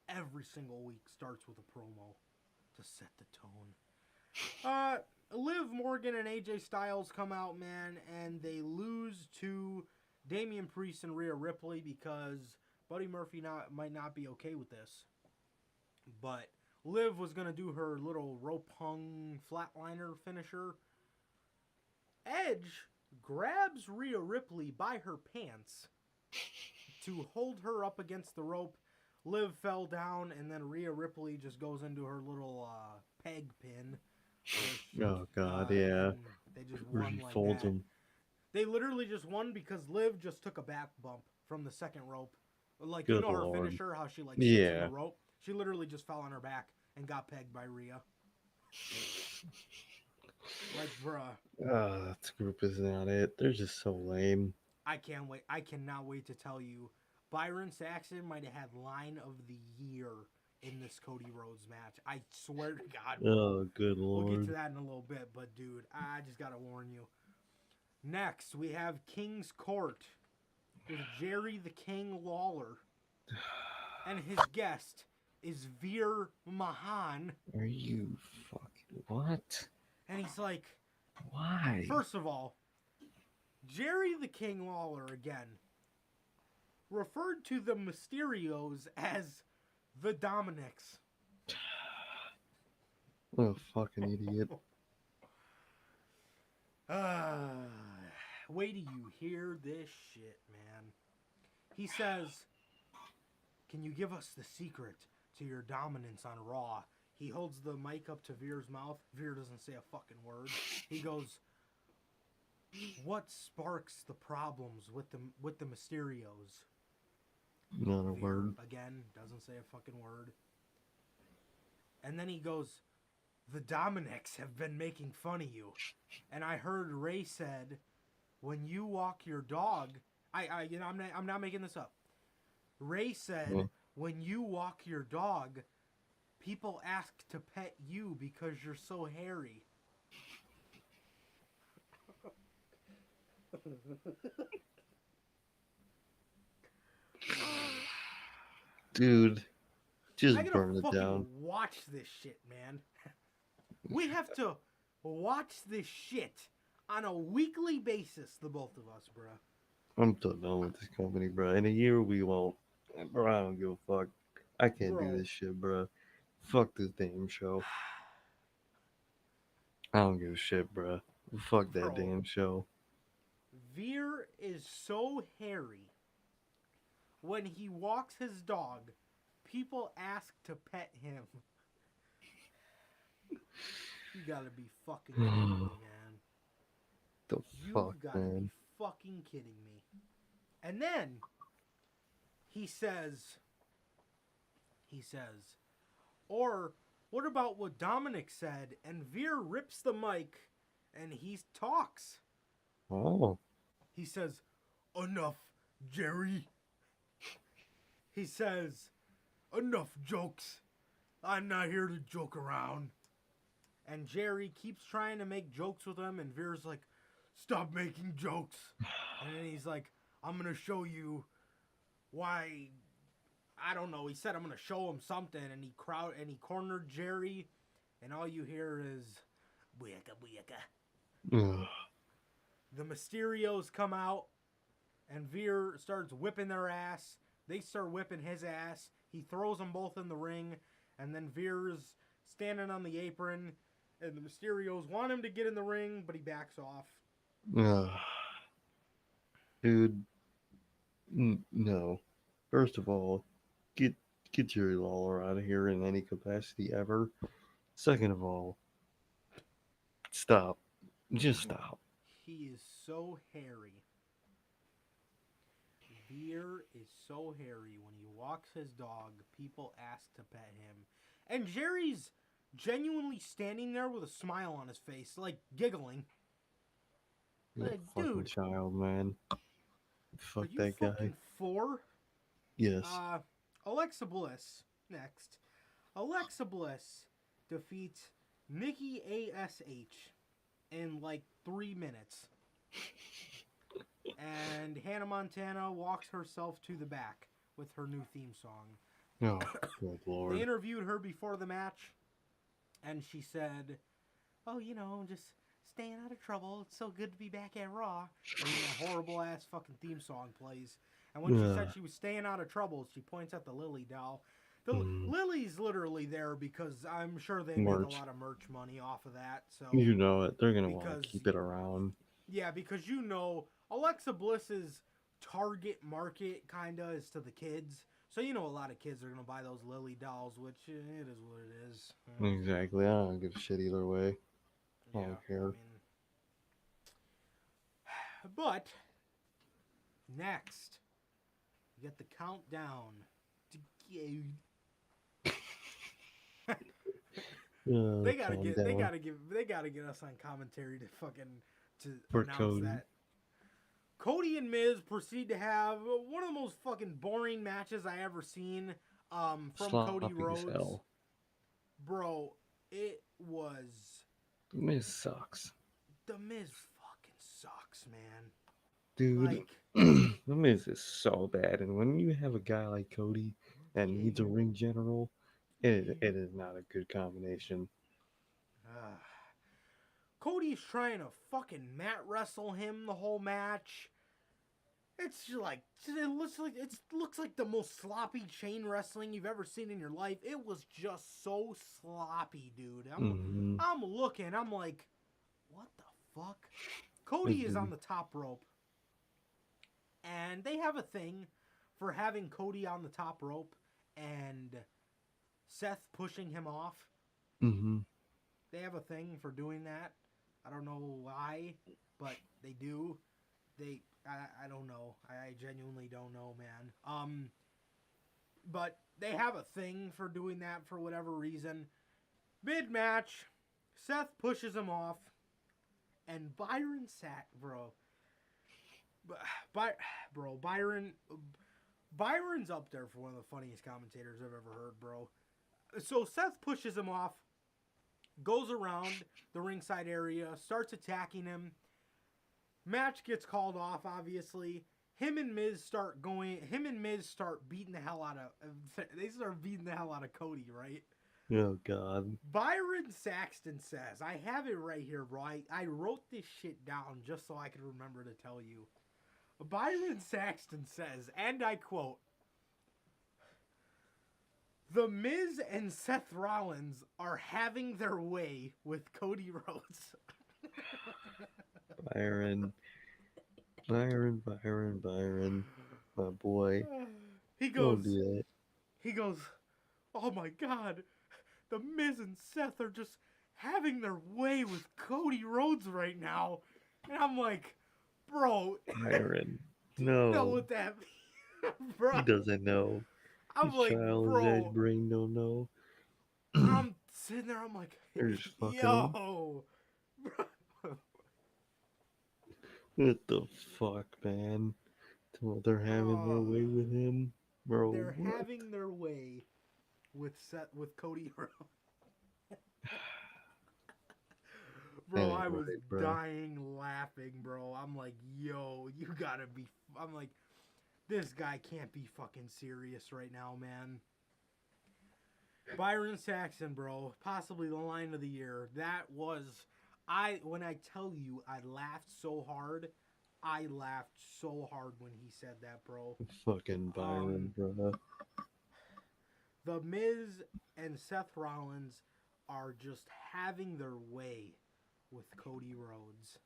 Every single week starts with a promo to set the tone. Liv Morgan and AJ Styles come out, man, and they lose to Damian Priest and Rhea Ripley because Buddy Murphy might not be okay with this. But Liv was going to do her little rope hung flatliner finisher. Edge grabs Rhea Ripley by her pants to hold her up against the rope. Liv fell down, and then Rhea Ripley just goes into her little peg pin. Which, Oh God, yeah. they just Where won she like folds that. them. They literally just won because Liv just took a back bump from the second rope. Like, Good you know her Lord. finisher, how she like sits in Yeah. the rope? She literally just fell on her back and got pegged by Rhea. Like, bruh. This group is not it. They're just so lame. I can't wait. I cannot wait to tell you. Byron Saxton might have had line of the year in this Cody Rhodes match. I swear to God, bro. Oh, good We'll get Lord. to that in a little bit, but dude, I just gotta warn you. Next, we have King's Court with Jerry the King Lawler, and his guest is Veer Mahan. Are you fucking what? And he's like, Why? first of all, Jerry the King Lawler again referred to the Mysterios as the Dominics. What a fucking idiot. Wait till you hear this shit, man. He says, "Can you give us the secret to your dominance on Raw?" He holds the mic up to Veer's mouth. Veer doesn't say a fucking word. He goes, "What sparks the problems with the Mysterios?" Not a Veer, word. again, doesn't say a fucking word. And then he goes, "The Dominics have been making fun of you. And I heard Ray said, when you walk your dog, I'm not making this up. Ray said, Yeah. when you walk your dog, people ask to pet you because you're so hairy." Dude, just I gotta burn it fucking down. watch this shit, man. We have to watch this shit on a weekly basis, the both of us, bruh. I'm so done with this company, bro. In a year, we won't. Bro, I don't give a fuck. I can't do Bro. this shit, bro. Fuck this damn show. I don't give a shit, bro. Fuck that Bro. damn show. Veer is so hairy. When he walks his dog, people ask to pet him. You gotta be fucking kidding me, man. The You fuck, gotta man. be fucking kidding me. And then he says, or what about what Dominic said? And Veer rips the mic and he talks. Oh. He says, "Enough, Jerry." He says, "Enough jokes. I'm not here to joke around." And Jerry keeps trying to make jokes with him, and Veer's like, "Stop making jokes." And then he's like, "I'm going to show you why." I don't know. He said, "I'm going to show him something." And he cornered Jerry, and all you hear is, "Booyaka, booyaka." Ugh. The Mysterios come out, and Veer starts whipping their ass. They start whipping his ass. He throws them both in the ring, and then Veer's standing on the apron, and the Mysterios want him to get in the ring, but he backs off. Ugh. Dude, no. First of all, get Jerry Lawler out of here in any capacity ever. Second of all, stop. Just stop. He is so hairy. Veer is so hairy. When he walks his dog, people ask to pet him. And Jerry's genuinely standing there with a smile on his face, like giggling. You're a Like, fucking dude, child, man. are Fuck you that guy. fucking 4? Yes. Alexa Bliss, next. Alexa Bliss defeats Nikki ASH in like 3 minutes. And Hannah Montana walks herself to the back with her new theme song. Oh, good lord. They interviewed her before the match, and she said, "Oh, just staying out of trouble. It's so good to be back at Raw." And then a horrible ass fucking theme song plays. And when she said she was staying out of trouble, she points at the Lily doll. The Lily's literally there because I'm sure they make a lot of merch money off of that. So You know it. They're gonna want to keep it around. yeah, because Alexa Bliss's target market kinda is to the kids. So a lot of kids are gonna buy those Lily dolls, which it is what it is. Exactly. I don't give a shit either way. I don't care. But next, you get the countdown to they gotta get us on commentary to announce Cody. that. Cody and Miz proceed to have one of the most fucking boring matches I ever seen from Sloppy Cody as Rhodes. hell. Bro, it was... The Miz sucks. The Miz fucking sucks, man. Dude, The Miz is so bad. And when you have a guy like Cody that needs a ring general, it is not a good combination. Cody's trying to fucking mat wrestle him the whole match. It's just like it looks like the most sloppy chain wrestling you've ever seen in your life. It was just so sloppy, dude. I'm looking. I'm like, what the fuck? Cody is on the top rope, and they have a thing for having Cody on the top rope and Seth pushing him off. They have a thing for doing that. I don't know why, but they do. I don't know. I genuinely don't know, man. But they have a thing for doing that for whatever reason. Mid-match, Seth pushes him off, and Byron sat, bro. Byron's up there for one of the funniest commentators I've ever heard, bro. So Seth pushes him off, goes around the ringside area, starts attacking him. Match gets called off, obviously. Him and Miz start beating the hell out of Cody, right? Oh, God. Byron Saxton says, I have it right here, bro. I wrote this shit down just so I could remember to tell you. Byron Saxton says, and I quote, "The Miz and Seth Rollins are having their way with Cody Rhodes." Byron, my boy. He Don't goes, do that. "Oh my God, the Miz and Seth are just having their way with Cody Rhodes right now." And I'm like, bro, Byron, do no. you know what that means, bro? He doesn't know. I'm His like, childish ass bro, brain don't know. I'm sitting there, I'm like, They're just fucking yo, bro. What the fuck, man? They're having their way with him, bro. They're what? having their way with Cody Rhodes. Bro, That ain't I was right, bro. dying laughing, bro. I'm like, yo, you gotta be. I'm like, this guy can't be fucking serious right now, man. Byron Saxton, bro, possibly the line of the year. That was, when I tell you, I laughed so hard. I laughed so hard when he said that, bro. Fucking Byron, bro. The Miz and Seth Rollins are just having their way with Cody Rhodes.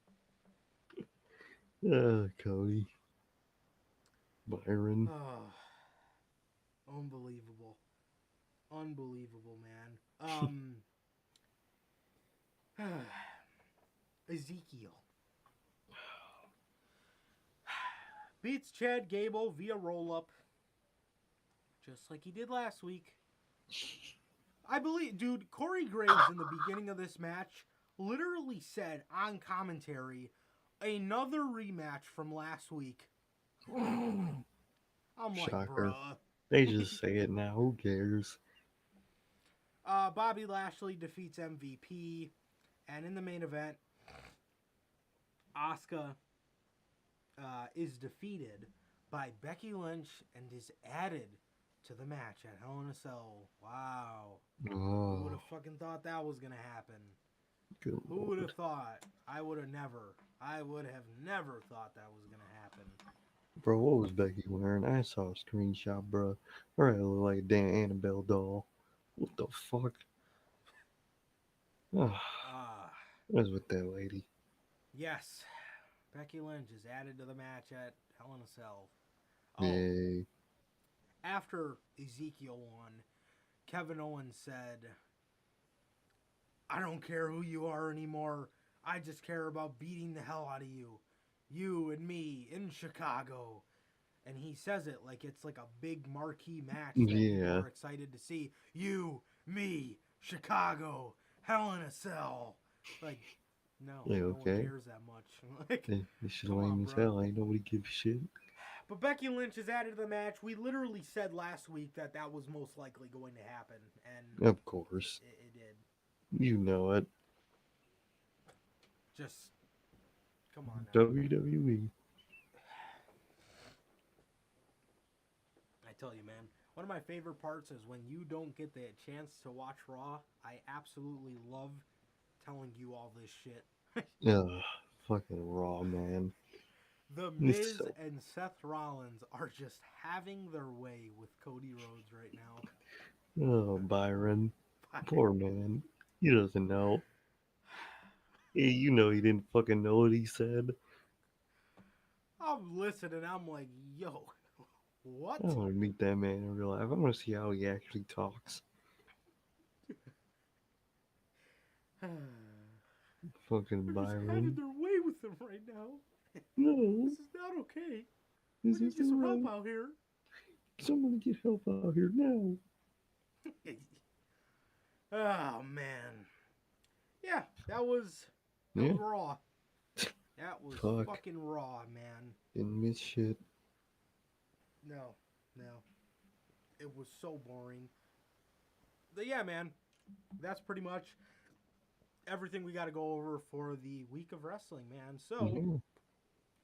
Cody. Byron. Oh, unbelievable. Unbelievable, man. Ezekiel beats Chad Gable via roll-up, just like he did last week. I believe, dude, Corey Graves in the beginning of this match literally said on commentary, another rematch from last week. I'm like, Shocker. bruh. They just say it now. Who cares? Bobby Lashley defeats MVP. And in the main event, Asuka is defeated by Becky Lynch and is added to the match at Hell in a Cell. Wow. Who would have fucking thought that was going to happen? Good Who would Lord. have thought? I would have never thought that was going to happen. Bro, what was Becky wearing? I saw a screenshot, bro. Her head looked like a damn Annabelle doll. What the fuck? What is with that lady? Yes. Becky Lynch is added to the match at Hell in a Cell. Yay. After Ezekiel won, Kevin Owens said, "I don't care who you are anymore. I just care about beating the hell out of you. You and me in Chicago." And he says it like it's like a big marquee match that people are excited to see. You, me, Chicago, Hell in a Cell. Like, no, no one cares that much. Like, This shit lame as hell. Ain't nobody give a shit. But Becky Lynch is added to the match. We literally said last week that was most likely going to happen. And Of course. It did. You know it. Just, come on now. WWE. I tell you, man, one of my favorite parts is when you don't get the chance to watch Raw. I absolutely love telling you all this shit. Ugh, fucking Raw, man. The It's Miz so- and Seth Rollins are just having their way with Cody Rhodes right now. Oh, Byron. Poor man. He doesn't know. Hey, you know he didn't fucking know what he said. I'm listening. I'm like, yo, what? I want to meet that man in real life. I want to see how he actually talks. Fucking They're just having Byron. their way with him right now. No, This is not okay. this We need to get isn't some right. help out here. Someone get help out here now. Oh man. Yeah, that was Yeah, raw. That was Fuck. fucking raw, man. didn't miss shit. No. It was so boring. But yeah, man. That's pretty much everything we got to go over for the week of wrestling, man. So, Yeah.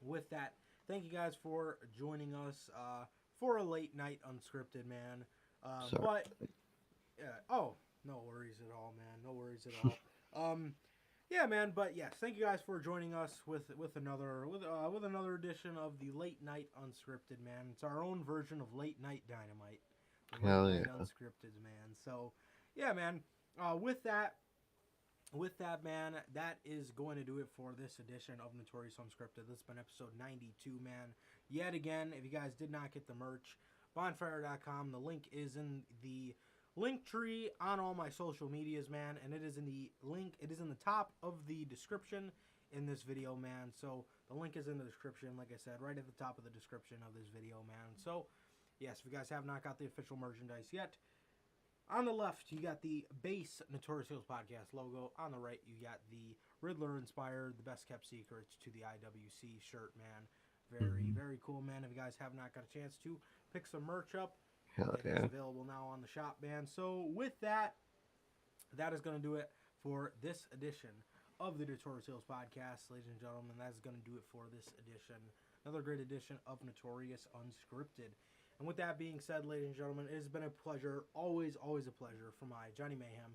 with that, thank you guys for joining us for a late night unscripted, man. Sorry. But oh, no worries at all, man. No worries at all. Yeah, man. But yes, thank you guys for joining us with another edition of the late night unscripted, man. It's our own version of late night Dynamite. The Hell late night yeah. unscripted, man. So yeah, man. With that, man, that is going to do it for this edition of Notorious Unscripted. This has been episode 92, man. Yet again, if you guys did not get the merch, bonfire.com. The link is in the link tree on all my social medias, man, and it is in the link. It is in the top of the description in this video, man. So the link is in the description, like I said, right at the top of the description of this video, man. So yes, if you guys have not got the official merchandise yet, on the left, you got the base Notorious Heels Podcast logo. On the right, you got the Riddler-inspired, the best-kept secrets to the IWC shirt, man. Very cool, man. If you guys have not got a chance to pick some merch up, Hell it is yeah. available now on the shop, man. So with that, that is going to do it for this edition of the Notorious Heels Podcast, ladies and gentlemen. That is going to do it for this edition. Another great edition of Notorious Unscripted. And with that being said, ladies and gentlemen, it has been a pleasure, always a pleasure for my Johnny Mayhem.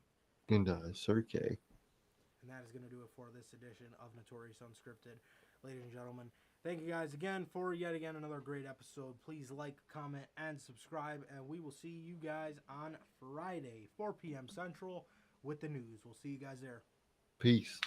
And Sir K. And that is going to do it for this edition of Notorious Unscripted. Ladies and gentlemen, thank you guys again for yet again another great episode. Please like, comment, and subscribe. And we will see you guys on Friday, 4 p.m. Central with the news. We'll see you guys there. Peace.